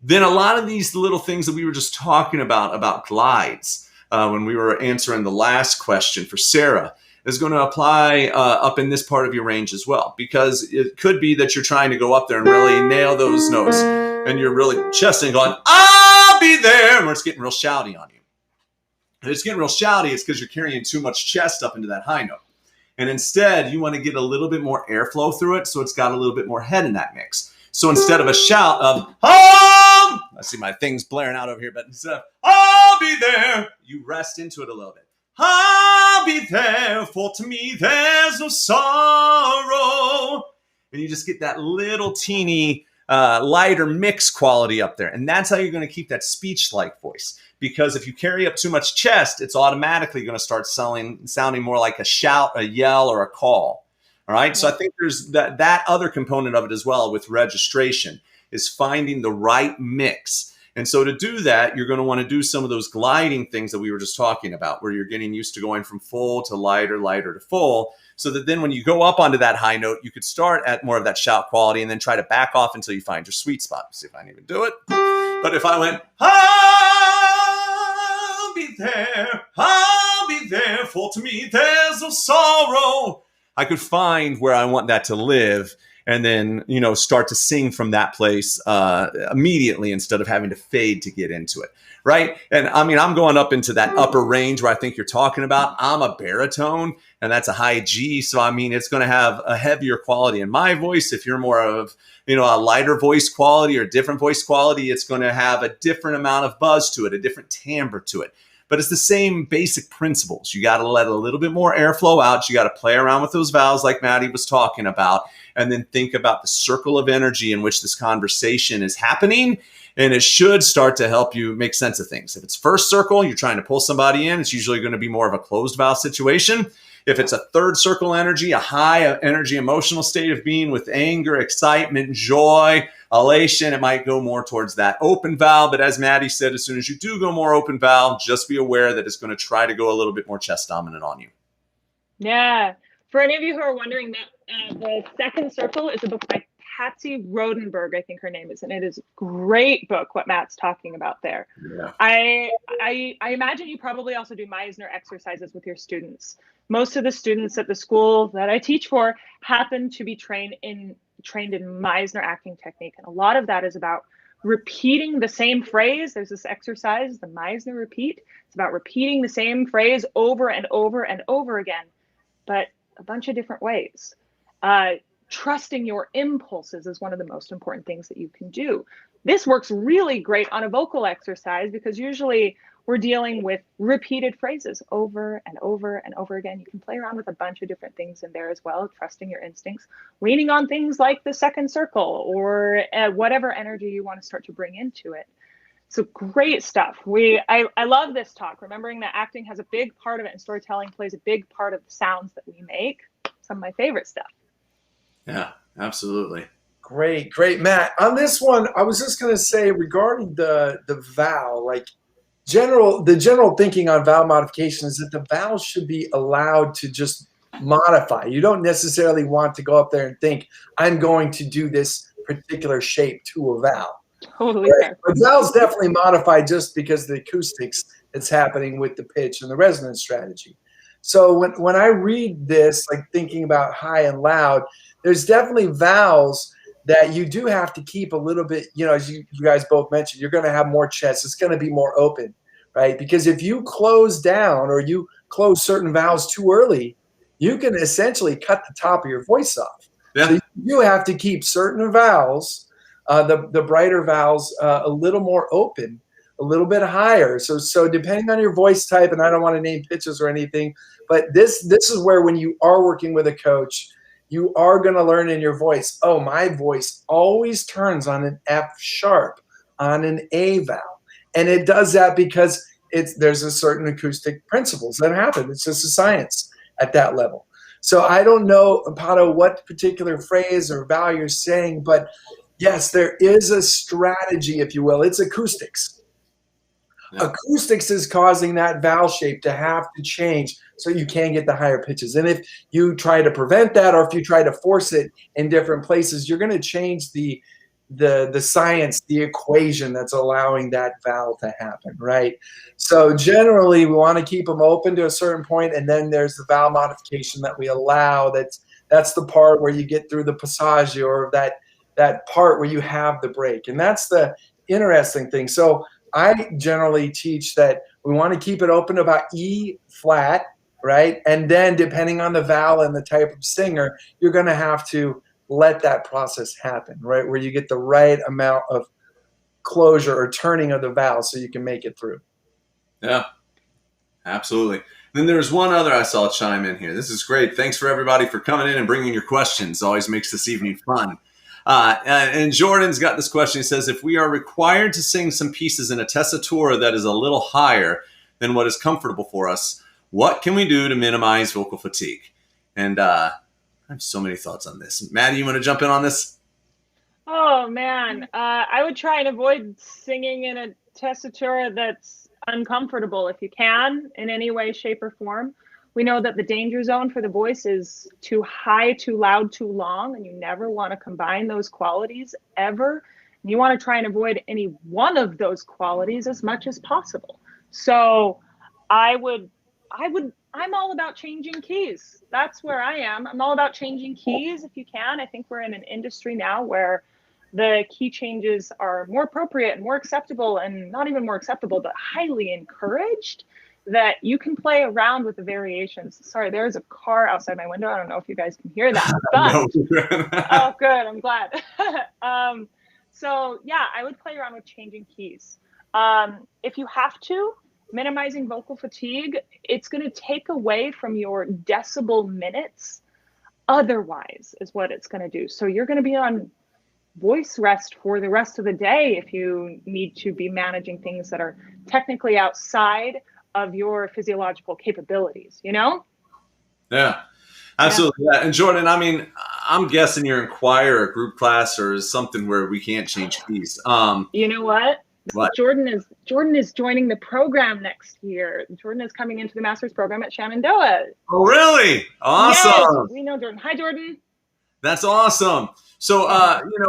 Then a lot of these little things that we were just talking about glides, when we were answering the last question for Sarah, is going to apply up in this part of your range as well, because it could be that you're trying to go up there and really nail those notes, and you're really chesting going, I'll be there, and it's getting real shouty on you. And it's getting real shouty, it's because you're carrying too much chest up into that high note. And instead, you want to get a little bit more airflow through it, so it's got a little bit more head in that mix. So instead of a shout of, I see my things blaring out over here, but instead of, I'll be there, you rest into it a little bit. I'll be there, for to me there's no sorrow and you just get that little teeny lighter mix quality up there. And that's how you're going to keep that speech-like voice. Because if you carry up too much chest, it's automatically going to start sounding more like a shout, a yell, or a call. All right. So I think there's that other component of it as well with registration is finding the right mix. And so to do that, you're going to want to do some of those gliding things that we were just talking about, where you're getting used to going from full to lighter, lighter to full, so that then when you go up onto that high note, you could start at more of that shout quality and then try to back off until you find your sweet spot. See if I can even do it. But if I went, I'll be there, for to me there's no sorrow, I could find where I want that to live. And then, start to sing from that place immediately instead of having to fade to get into it, right? And I mean, I'm going up into that upper range where I think you're talking about. I'm a baritone, and that's a high G. So, I mean, it's going to have a heavier quality in my voice. If you're more of, a lighter voice quality or different voice quality, it's going to have a different amount of buzz to it, a different timbre to it. But it's the same basic principles. You got to let a little bit more airflow out. You got to play around with those vowels like Maddie was talking about, and then think about the circle of energy in which this conversation is happening. And it should start to help you make sense of things. If it's first circle, you're trying to pull somebody in, it's usually going to be more of a closed vowel situation. If it's a third circle energy, a high energy emotional state of being with anger, excitement, joy, elation, it might go more towards that open vowel. But as Maddie said, as soon as you do go more open vowel, just be aware that it's going to try to go a little bit more chest dominant on you. Yeah. For any of you who are wondering, that the Second Circle is a book by Patsy Rodenberg, I think her name is, and it is a great book, what Matt's talking about there. Yeah. I imagine you probably also do Meisner exercises with your students. Most of the students at the school that I teach for happen to be trained in Meisner acting technique. And a lot of that is about repeating the same phrase. There's this exercise, the Meisner repeat. It's about repeating the same phrase over and over and over again, but a bunch of different ways. Trusting your impulses is one of the most important things that you can do. This works really great on a vocal exercise because usually we're dealing with repeated phrases over and over and over again. You can play around with a bunch of different things in there as well, trusting your instincts, leaning on things like the second circle or whatever energy you want to start to bring into it. So great stuff. I love this talk, remembering that acting has a big part of it and storytelling plays a big part of the sounds that we make. Some of my favorite stuff. Yeah, absolutely. Great. Matt, on this one, I was just going to say regarding the vowel, like the general thinking on vowel modification is that the vowel should be allowed to just modify. You don't necessarily want to go up there and think, I'm going to do this particular shape to a vowel. Totally. Right? But vowels definitely modify just because of the acoustics that's happening with the pitch and the resonance strategy. So when I read this, like thinking about high and loud, there's definitely vowels that you do have to keep a little bit, as you guys both mentioned, you're going to have more chest. It's going to be more open, right? Because if you close down or you close certain vowels too early, you can essentially cut the top of your voice off. Yeah. So you have to keep certain vowels, the brighter vowels, a little more open, a little bit higher. So depending on your voice type, and I don't want to name pitches or anything, but this is where when you are working with a coach, you are going to learn in your voice, oh, my voice always turns on an F sharp, on an A vowel. And it does that because there's a certain acoustic principles that happen. It's just a science at that level. So I don't know, Pato, what particular phrase or vowel you're saying, but yes, there is a strategy, if you will. It's acoustics. Yeah. Acoustics is causing that vowel shape to have to change so you can get the higher pitches. And if you try to prevent that, or if you try to force it in different places, you're going to change the science, the equation that's allowing that vowel to happen, right? So generally, we want to keep them open to a certain point, and then there's the vowel modification that we allow. That's the part where you get through the passage, or that part where you have the break, and that's the interesting thing. So I generally teach that we want to keep it open to about E flat, right? And then depending on the vowel and the type of singer, you're going to have to let that process happen, right? Where you get the right amount of closure or turning of the vowel so you can make it through. Yeah, absolutely. Then there's one other I saw chime in here. This is great. Thanks for everybody for coming in and bringing your questions. Always makes this evening fun. And Jordan's got this question. He says, if we are required to sing some pieces in a tessitura that is a little higher than what is comfortable for us, what can we do to minimize vocal fatigue? And I have so many thoughts on this. Maddie, you want to jump in on this? Oh, man. I would try and avoid singing in a tessitura that's uncomfortable if you can, in any way, shape, or form. We know that the danger zone for the voice is too high, too loud, too long, and you never want to combine those qualities ever. You want to try and avoid any one of those qualities as much as possible. So I'm all about changing keys. That's where I am. I'm all about changing keys if you can. I think we're in an industry now where the key changes are more appropriate and more acceptable, and not even more acceptable, but highly encouraged, that you can play around with the variations. Sorry, there's a car outside my window. I don't know if you guys can hear that, but oh, good. I'm glad. So yeah, I would play around with changing keys. If you have to, minimizing vocal fatigue, it's going to take away from your decibel minutes. Otherwise is what it's going to do. So you're going to be on voice rest for the rest of the day if you need to be managing things that are technically outside of your physiological capabilities, you know? Yeah, absolutely. Yeah. And Jordan, I mean, I'm guessing you're in choir or group class or something where we can't change keys. You know what? What? Jordan is joining the program next year. Jordan is coming into the master's program at Shenandoah. Oh, really? Awesome. Yes, we know Jordan. Hi, Jordan. That's awesome. So,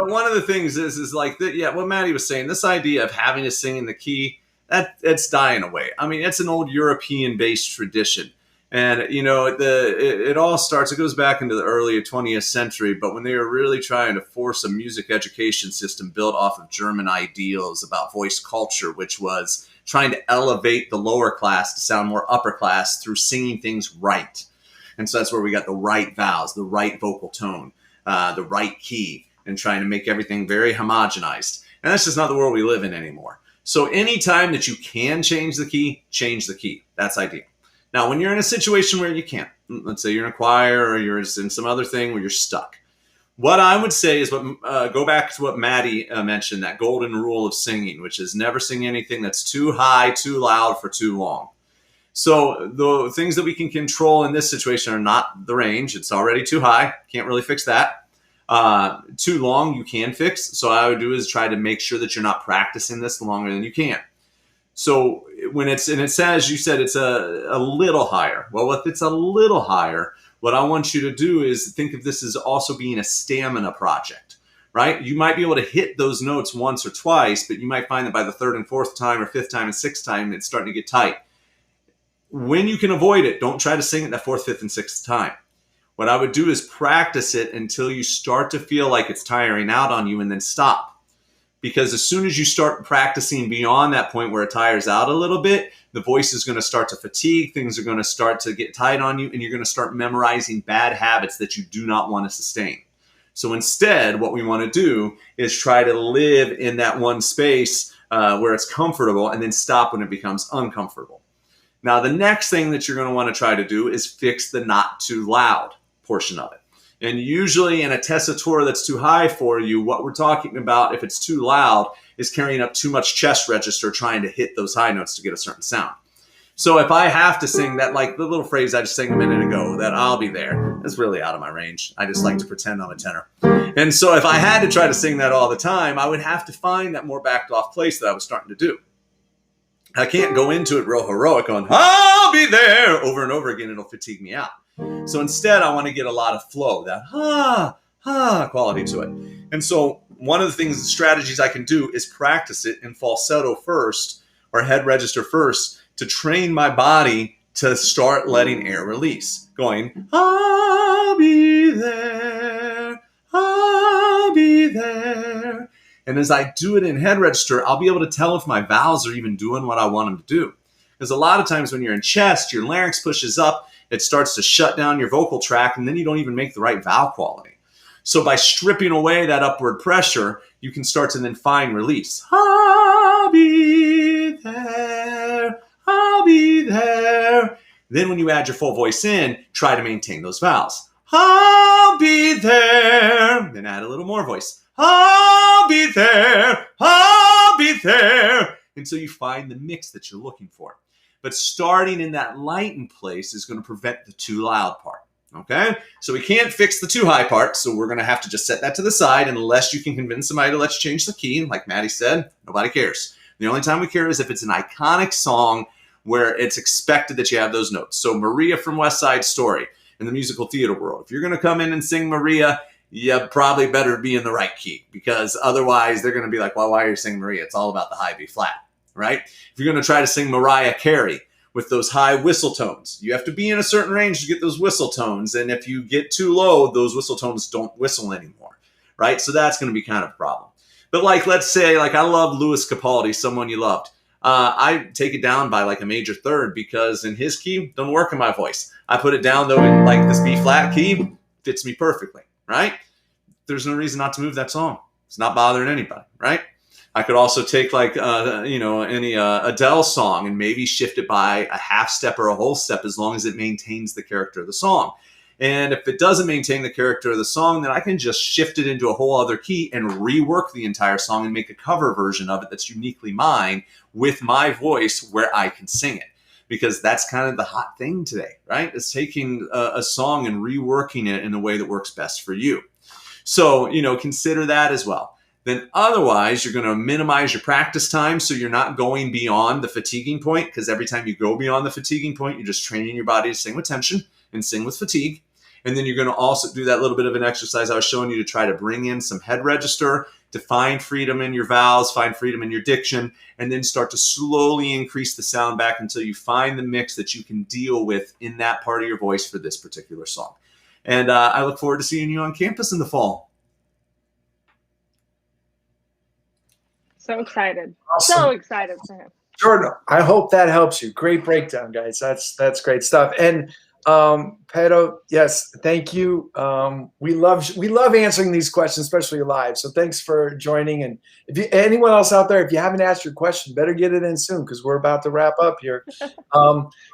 one of the things is like that. Yeah, what Maddie was saying, this idea of having to sing in the key, that's dying away. I mean, it's an old European-based tradition. And, it all starts, it goes back into the early 20th century, but when they were really trying to force a music education system built off of German ideals about voice culture, which was trying to elevate the lower class to sound more upper class through singing things right. And so that's where we got the right vowels, the right vocal tone, the right key, and trying to make everything very homogenized. And that's just not the world we live in anymore. So anytime that you can change the key, change the key. That's ideal. Now, when you're in a situation where you can't, let's say you're in a choir or you're in some other thing where you're stuck, what I would say is go back to what Maddie mentioned, that golden rule of singing, which is never sing anything that's too high, too loud for too long. So the things that we can control in this situation are not the range. It's already too high. Can't really fix that. Too long, you can fix. So what I would do is try to make sure that you're not practicing this longer than you can. So when it says, you said it's a little higher. Well, if it's a little higher, what I want you to do is think of this as also being a stamina project, right? You might be able to hit those notes once or twice, but you might find that by the third and fourth time or fifth time and sixth time, it's starting to get tight. When you can avoid it, don't try to sing it the fourth, fifth, and sixth time. What I would do is practice it until you start to feel like it's tiring out on you, and then stop. Because as soon as you start practicing beyond that point where it tires out a little bit, the voice is going to start to fatigue, things are going to start to get tight on you, and you're going to start memorizing bad habits that you do not want to sustain. So instead, what we want to do is try to live in that one space where it's comfortable, and then stop when it becomes uncomfortable. Now, the next thing that you're going to want to try to do is fix the not too loud portion of it. And usually in a tessitura that's too high for you, what we're talking about, if it's too loud, is carrying up too much chest register trying to hit those high notes to get a certain sound. So if I have to sing that, like the little phrase I just sang a minute ago, that I'll be there, that's really out of my range. I just like to pretend I'm a tenor. And so if I had to try to sing that all the time, I would have to find that more backed off place that I was starting to do. I can't go into it real heroic on, I'll be there, over and over again. It'll fatigue me out. So instead, I want to get a lot of flow, that quality to it. And so one of the things, the strategies I can do is practice it in falsetto first, or head register first, to train my body to start letting air release. Going, I'll be there, I'll be there. And as I do it in head register, I'll be able to tell if my vowels are even doing what I want them to do. Because a lot of times when you're in chest, your larynx pushes up, it starts to shut down your vocal tract, and then you don't even make the right vowel quality. So by stripping away that upward pressure, you can start to then find release. I'll be there, I'll be there. Then when you add your full voice in, try to maintain those vowels. I'll be there. Then add a little more voice. I'll be there. I'll be there. Until you find the mix that you're looking for. But starting in that lightened place is going to prevent the too loud part. Okay? So we can't fix the too high part. So we're going to have to just set that to the side unless you can convince somebody to let's change the key. Like Maddie said, nobody cares. The only time we care is if it's an iconic song where it's expected that you have those notes. So Maria from West Side Story in the musical theater world. If you're going to come in and sing Maria, you probably better be in the right key, because otherwise they're going to be like, well, why are you singing Maria? It's all about the high B flat, right? If you're going to try to sing Mariah Carey with those high whistle tones, you have to be in a certain range to get those whistle tones. And if you get too low, those whistle tones don't whistle anymore, right? So that's going to be kind of a problem. But like, let's say, like I love Louis Capaldi, Someone You Loved. I take it down by like a major third because in his key, doesn't work in my voice. I put it down though in like this B flat key, fits me perfectly, right? There's no reason not to move that song. It's not bothering anybody, right? I could also take like, any Adele song and maybe shift it by a half step or a whole step as long as it maintains the character of the song. And if it doesn't maintain the character of the song, then I can just shift it into a whole other key and rework the entire song and make a cover version of it that's uniquely mine with my voice where I can sing it. Because that's kind of the hot thing today, right? It's taking a song and reworking it in a way that works best for you. So, consider that as well. Then otherwise, you're going to minimize your practice time so you're not going beyond the fatiguing point, because every time you go beyond the fatiguing point, you're just training your body to sing with tension and sing with fatigue. And then you're going to also do that little bit of an exercise I was showing you to try to bring in some head register, to find freedom in your vowels, find freedom in your diction, and then start to slowly increase the sound back until you find the mix that you can deal with in that part of your voice for this particular song. And I look forward to seeing you on campus in the fall. So excited. Awesome. So excited for him. Jordan, I hope that helps you. Great breakdown, guys. That's great stuff. And Pedro, yes, thank you. We love answering these questions, especially live. So thanks for joining. And if anyone else out there, if you haven't asked your question, better get it in soon because we're about to wrap up here.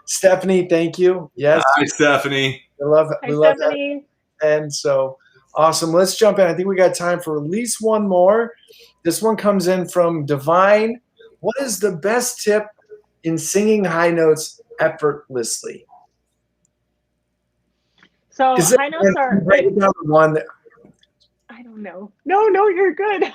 Stephanie, thank you. Yes. Hi, Stephanie. We love Stephanie. That. And so awesome. Let's jump in. I think we got time for at least one more. This one comes in from Divine. What is the best tip in singing high notes effortlessly? So high notes are one that, I don't know. No, you're good.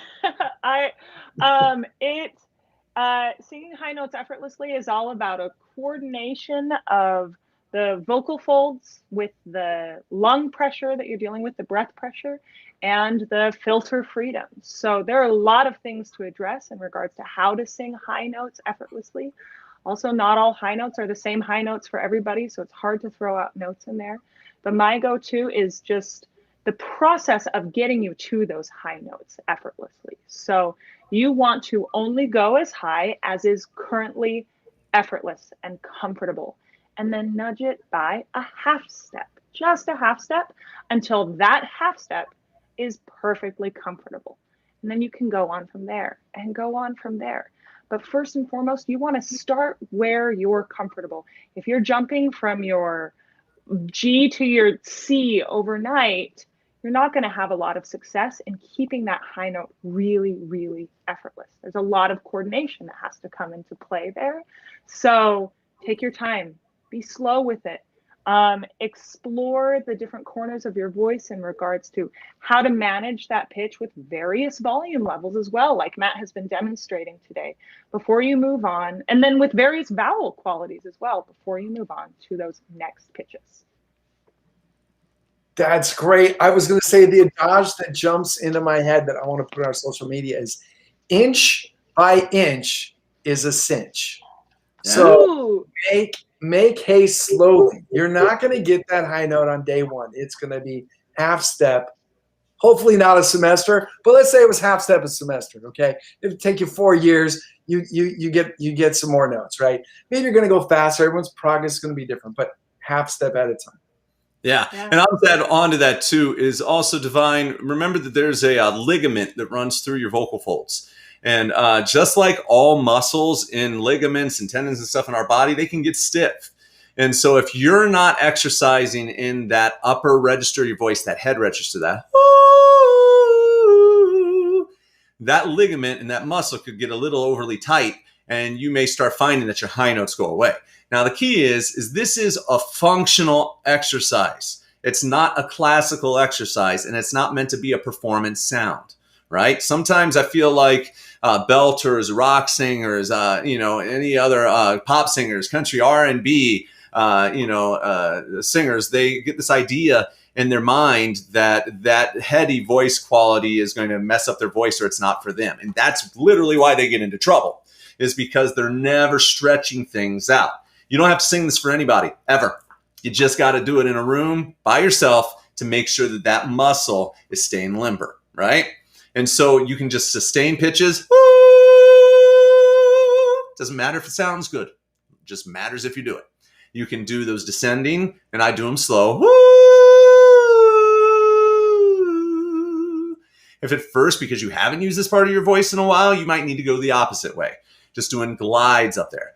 Singing high notes effortlessly is all about a coordination of the vocal folds with the lung pressure that you're dealing with, the breath pressure, and the filter freedom. So there are a lot of things to address in regards to how to sing high notes effortlessly. Also, not all high notes are the same high notes for everybody, so it's hard to throw out notes in there. But my go-to is just the process of getting you to those high notes effortlessly. So you want to only go as high as is currently effortless and comfortable, and then nudge it by a half step, just a half step, until that half step is perfectly comfortable. And then you can go on from there and go on from there. But first and foremost, you want to start where you're comfortable. If you're jumping from your G to your C overnight, you're not going to have a lot of success in keeping that high note really, really effortless. There's a lot of coordination that has to come into play there. So take your time, be slow with it. Explore the different corners of your voice in regards to how to manage that pitch with various volume levels as well, like Matt has been demonstrating today, before you move on, and then with various vowel qualities as well before you move on to those next pitches. That's great. I was going to say the adage that jumps into my head that I want to put on our social media is inch by inch is a cinch. So make hay slowly. You're not going to get that high note on day one. It's going to be half step, hopefully not a semester, but let's say it was half step a semester. Okay. It would take you 4 years. You get some more notes, right? Maybe you're going to go faster. Everyone's progress is going to be different, but half step at a time. Yeah. And I'll add on to that too is also Divine. Remember that there's a ligament that runs through your vocal folds. And just like all muscles and ligaments and tendons and stuff in our body, they can get stiff. And so if you're not exercising in that upper register of your voice, that head register, that ligament and that muscle could get a little overly tight, and you may start finding that your high notes go away. Now, the key is this is a functional exercise. It's not a classical exercise, and it's not meant to be a performance sound, right? Sometimes I feel like belters, rock singers, any other pop singers, country R&B, singers, they get this idea in their mind that heady voice quality is going to mess up their voice or it's not for them. And that's literally why they get into trouble, is because they're never stretching things out. You don't have to sing this for anybody, ever. You just got to do it in a room by yourself to make sure that that muscle is staying limber, right? And so you can just sustain pitches. Doesn't matter if it sounds good. It just matters if you do it. You can do those descending, and I do them slow. If at first, because you haven't used this part of your voice in a while, you might need to go the opposite way. Just doing glides up there.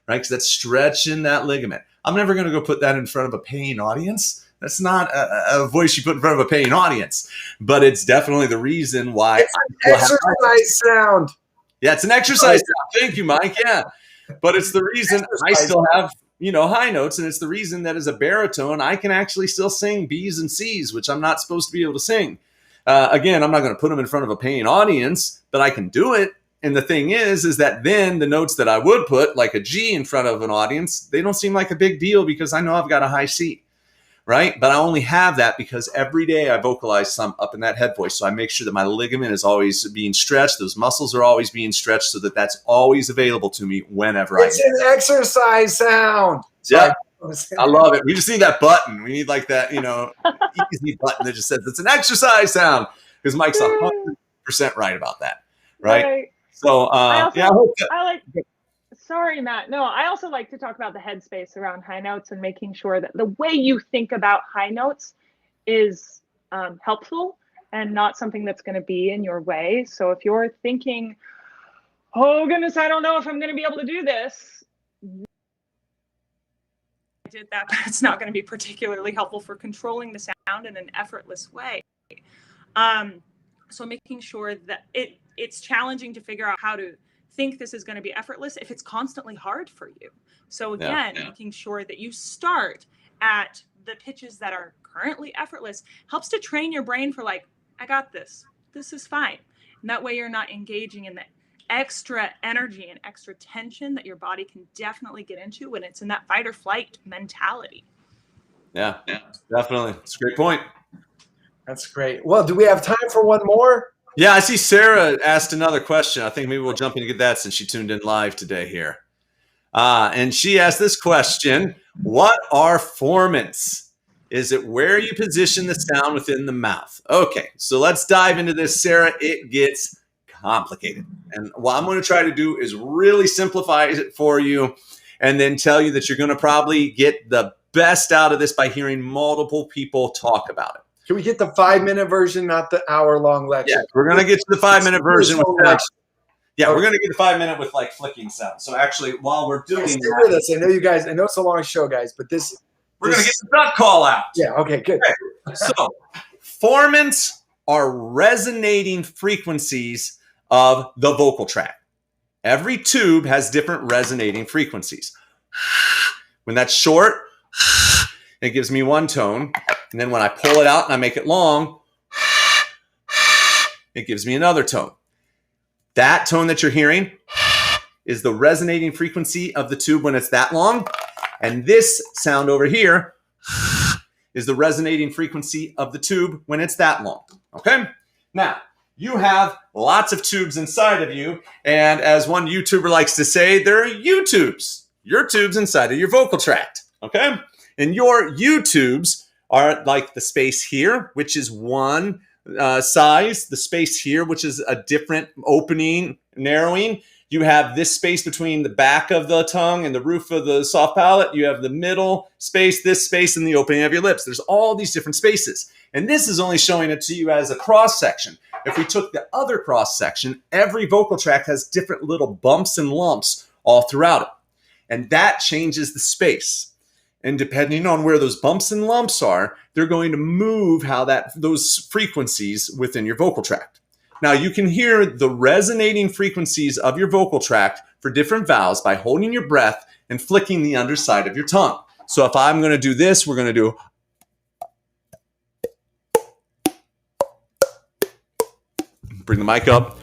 Right? Because that's stretching that ligament. I'm never going to go put that in front of a paying audience. That's not a voice you put in front of a paying audience, but it's definitely the reason why. It's an exercise sound. Yeah, it's an exercise sound. Thank you, Mike. Yeah, but it's the reason I still have, high notes, and it's the reason that as a baritone, I can actually still sing B's and C's, which I'm not supposed to be able to sing. Again, I'm not going to put them in front of a paying audience, but I can do it. And the thing is that then the notes that I would put, like a G in front of an audience, they don't seem like a big deal because I know I've got a high C, right? But I only have that because every day I vocalize some up in that head voice. So I make sure that my ligament is always being stretched. Those muscles are always being stretched so that that's always available to me whenever I need it. It's an exercise sound. Yeah. I love it. We just need that button. We need like that, easy button that just says it's an exercise sound, because Mike's 100% right about that. Right. So, sorry, Matt. No, I also like to talk about the headspace around high notes and making sure that the way you think about high notes is helpful and not something that's going to be in your way. So if you're thinking, oh goodness, I don't know if I'm going to be able to do this. I did that, but it's not going to be particularly helpful for controlling the sound in an effortless way. So making sure that it's challenging to figure out how to think this is going to be effortless if it's constantly hard for you. So again, making sure that you start at the pitches that are currently effortless helps to train your brain for like, I got this. This is fine. And that way you're not engaging in the extra energy and extra tension that your body can definitely get into when it's in that fight or flight mentality. Yeah, definitely. It's a great point. That's great. Well, do we have time for one more? Yeah, I see Sarah asked another question. I think maybe we'll jump in and get that since she tuned in live today here. And she asked this question: what are formants? Is it where you position the sound within the mouth? Okay, so let's dive into this, Sarah. It gets complicated. And what I'm going to try to do is really simplify it for you and then tell you that you're going to probably get the best out of this by hearing multiple people talk about it. Can we get the 5-minute version, not the hour-long lecture? Yeah, we're going to get to the 5-minute version. We're going to get the 5-minute with like flicking sound. So actually, while we're doing that, with us. I know you guys, I know it's a long show, guys, but we're going to get the duck call out. Yeah, okay, good. Okay. So formants are resonating frequencies of the vocal tract. Every tube has different resonating frequencies. When that's short, it gives me one tone. And then when I pull it out and I make it long, it gives me another tone. That tone that you're hearing is the resonating frequency of the tube when it's that long. And this sound over here is the resonating frequency of the tube when it's that long. Okay? Now, you have lots of tubes inside of you. And as one YouTuber likes to say, there are U-tubes. Your tubes inside of your vocal tract. Okay? And your U-tubes are like the space here, which is one size, the space here, which is a different opening, narrowing, You have this space between the back of the tongue and the roof of the soft palate. You have the middle space, this space, and the opening of your lips. There's all these different spaces. And this is only showing it to you as a cross section. If we took the other cross section, every vocal tract has different little bumps and lumps all throughout it. And that changes the space. And depending on where those bumps and lumps are, they're going to move those frequencies within your vocal tract. Now, you can hear the resonating frequencies of your vocal tract for different vowels by holding your breath and flicking the underside of your tongue. So if I'm going to do this, we're going to do. Bring the mic up.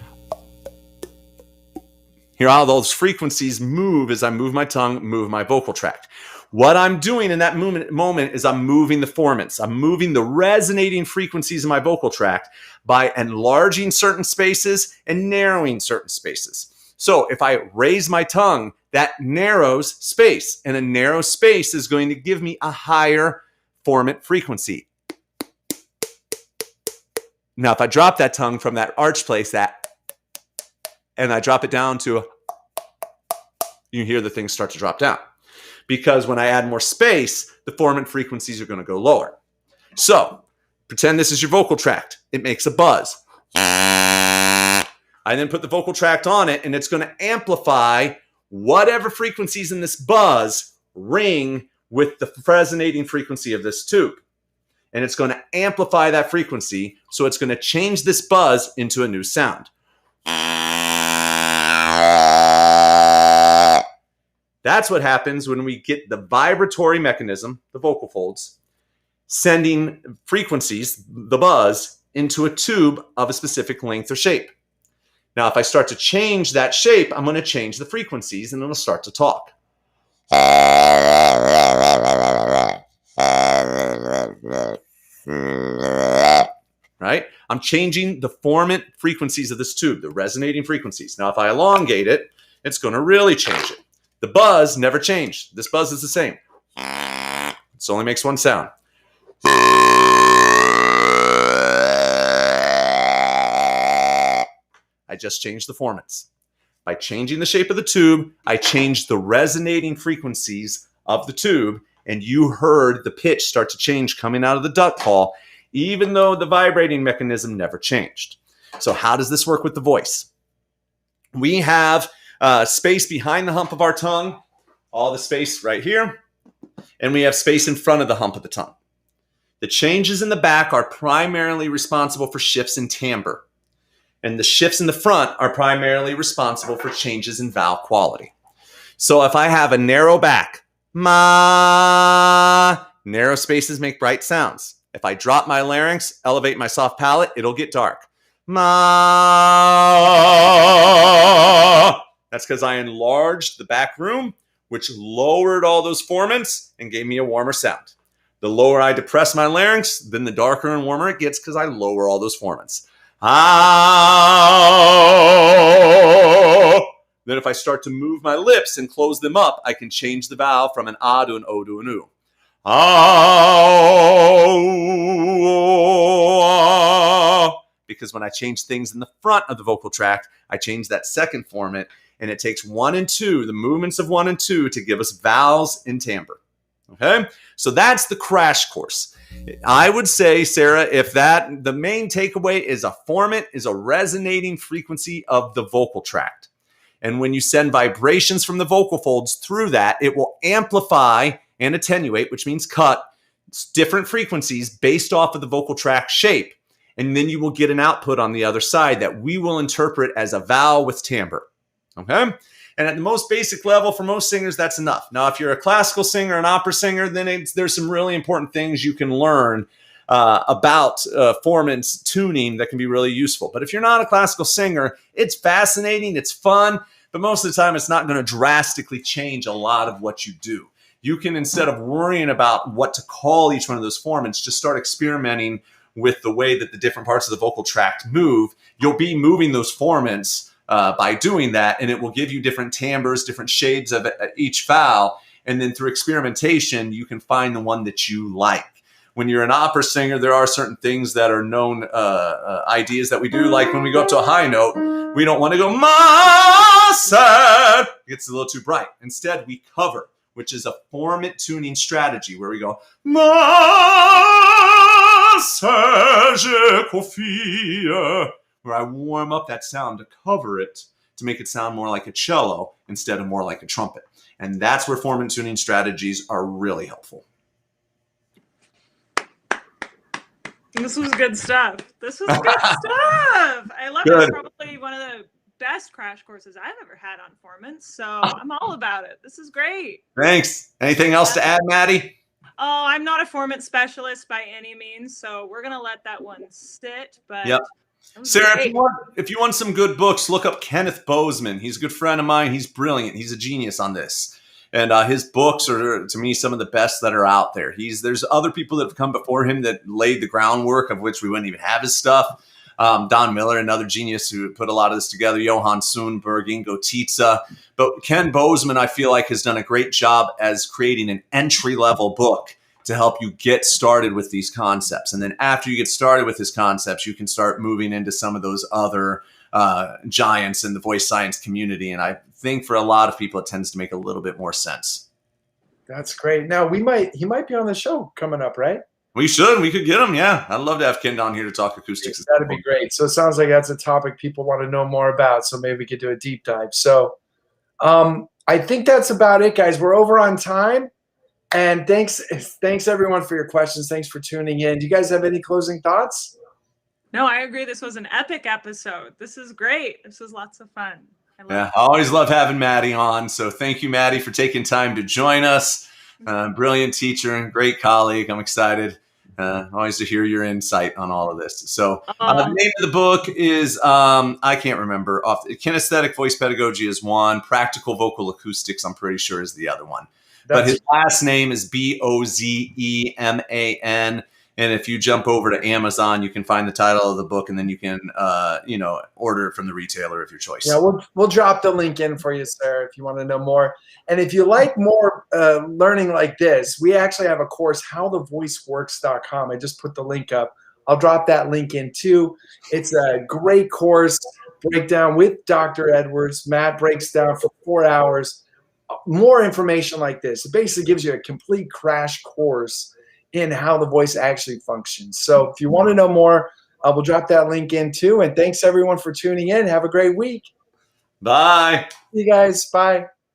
Hear how those frequencies move as I move my tongue, move my vocal tract. What I'm doing in that moment is I'm moving the formants. I'm moving the resonating frequencies in my vocal tract by enlarging certain spaces and narrowing certain spaces. So if I raise my tongue, that narrows space, and a narrow space is going to give me a higher formant frequency. Now, if I drop that tongue from that arch place, and I drop it down to, you hear the things start to drop down. Because when I add more space, the formant frequencies are going to go lower. So, pretend this is your vocal tract. It makes a buzz. I then put the vocal tract on it, and it's going to amplify whatever frequencies in this buzz ring with the resonating frequency of this tube. And it's going to amplify that frequency, so it's going to change this buzz into a new sound. That's what happens when we get the vibratory mechanism, the vocal folds, sending frequencies, the buzz, into a tube of a specific length or shape. Now, if I start to change that shape, I'm going to change the frequencies and it'll start to talk. Right? I'm changing the formant frequencies of this tube, the resonating frequencies. Now, if I elongate it, it's going to really change it. The buzz never changed. This buzz is the same. It only makes one sound. I just changed the formants. By changing the shape of the tube, I changed the resonating frequencies of the tube, and you heard the pitch start to change coming out of the duct hall, even though the vibrating mechanism never changed. So how does this work with the voice? We have space behind the hump of our tongue, all the space right here, and we have space in front of the hump of the tongue. The changes in the back are primarily responsible for shifts in timbre, and the shifts in the front are primarily responsible for changes in vowel quality. So if I have a narrow back, ma, narrow spaces make bright sounds. If I drop my larynx, elevate my soft palate, it'll get dark. Ma. That's because I enlarged the back room, which lowered all those formants and gave me a warmer sound. The lower I depress my larynx, then the darker and warmer it gets because I lower all those formants. Ah. Then if I start to move my lips and close them up, I can change the vowel from an ah to an o to an oo. Ah. Because when I change things in the front of the vocal tract, I change that second formant. And it takes 1 and 2, the movements of 1 and 2, to give us vowels in timbre. Okay? So that's the crash course. I would say, Sarah, if the main takeaway is a formant is a resonating frequency of the vocal tract. And when you send vibrations from the vocal folds through that, it will amplify and attenuate, which means cut, different frequencies based off of the vocal tract shape. And then you will get an output on the other side that we will interpret as a vowel with timbre. Okay? And at the most basic level, for most singers, that's enough. Now, if you're a classical singer, an opera singer, then there's some really important things you can learn about formants tuning that can be really useful. But if you're not a classical singer, it's fascinating, it's fun, but most of the time it's not going to drastically change a lot of what you do. You can, instead of worrying about what to call each one of those formants, just start experimenting with the way that the different parts of the vocal tract move. You'll be moving those formants by doing that, and it will give you different timbres, different shades of each vowel, and then through experimentation, you can find the one that you like. When you're an opera singer, there are certain things that are known ideas that we do, like when we go up to a high note, we don't want to go ma, sad. It gets a little too bright. Instead, we cover, which is a formant tuning strategy where we go, where I warm up that sound to cover it, to make it sound more like a cello instead of more like a trumpet. And that's where formant tuning strategies are really helpful. This was good stuff. This was good stuff. I love it. It's probably one of the best crash courses I've ever had on formants. So I'm all about it. This is great. Thanks. Anything else to add, Maddie? Oh, I'm not a formant specialist by any means, so we're going to let that one sit. But yep. Sarah, if you want some good books, look up Kenneth Bozeman. He's a good friend of mine. He's brilliant. He's a genius on this. And his books are, to me, some of the best that are out there. There's other people that have come before him that laid the groundwork, of which we wouldn't even have his stuff. Don Miller, another genius who put a lot of this together. Johann Sundberg, Ingo Tietze. But Ken Bozeman, I feel like, has done a great job as creating an entry-level book to help you get started with these concepts. And then after you get started with his concepts, you can start moving into some of those other giants in the voice science community. And I think for a lot of people, it tends to make a little bit more sense. That's great. Now he might be on the show coming up, right? We should. We could get him. Yeah. I'd love to have Ken on here to talk acoustics. That'd be great. So it sounds like that's a topic people want to know more about. So maybe we could do a deep dive. So I think that's about it, guys. We're over on time. And thanks everyone for your questions. Thanks for tuning in. Do you guys have any closing thoughts? No, I agree. This was an epic episode. This is great. This was lots of fun. I always love having Maddie on. So thank you, Maddie, for taking time to join us. Brilliant teacher and great colleague. I'm excited always to hear your insight on all of this. So the name of the book is, I can't remember. Kinesthetic Voice Pedagogy is one. Practical Vocal Acoustics, I'm pretty sure, is the other one. But his last name is Bozeman. And if you jump over to Amazon, you can find the title of the book, and then you can, order it from the retailer of your choice. Yeah, we'll drop the link in for you, Sarah, if you want to know more. And if you like more learning like this, we actually have a course, howthevoiceworks.com. I just put the link up. I'll drop that link in too. It's a great course breakdown with Dr. Edwards. Matt breaks down for 4 hours. More information like this. It basically gives you a complete crash course in how the voice actually functions. So if you want to know more, we'll drop that link in too. And thanks everyone for tuning in. Have a great week. Bye. See you guys. Bye.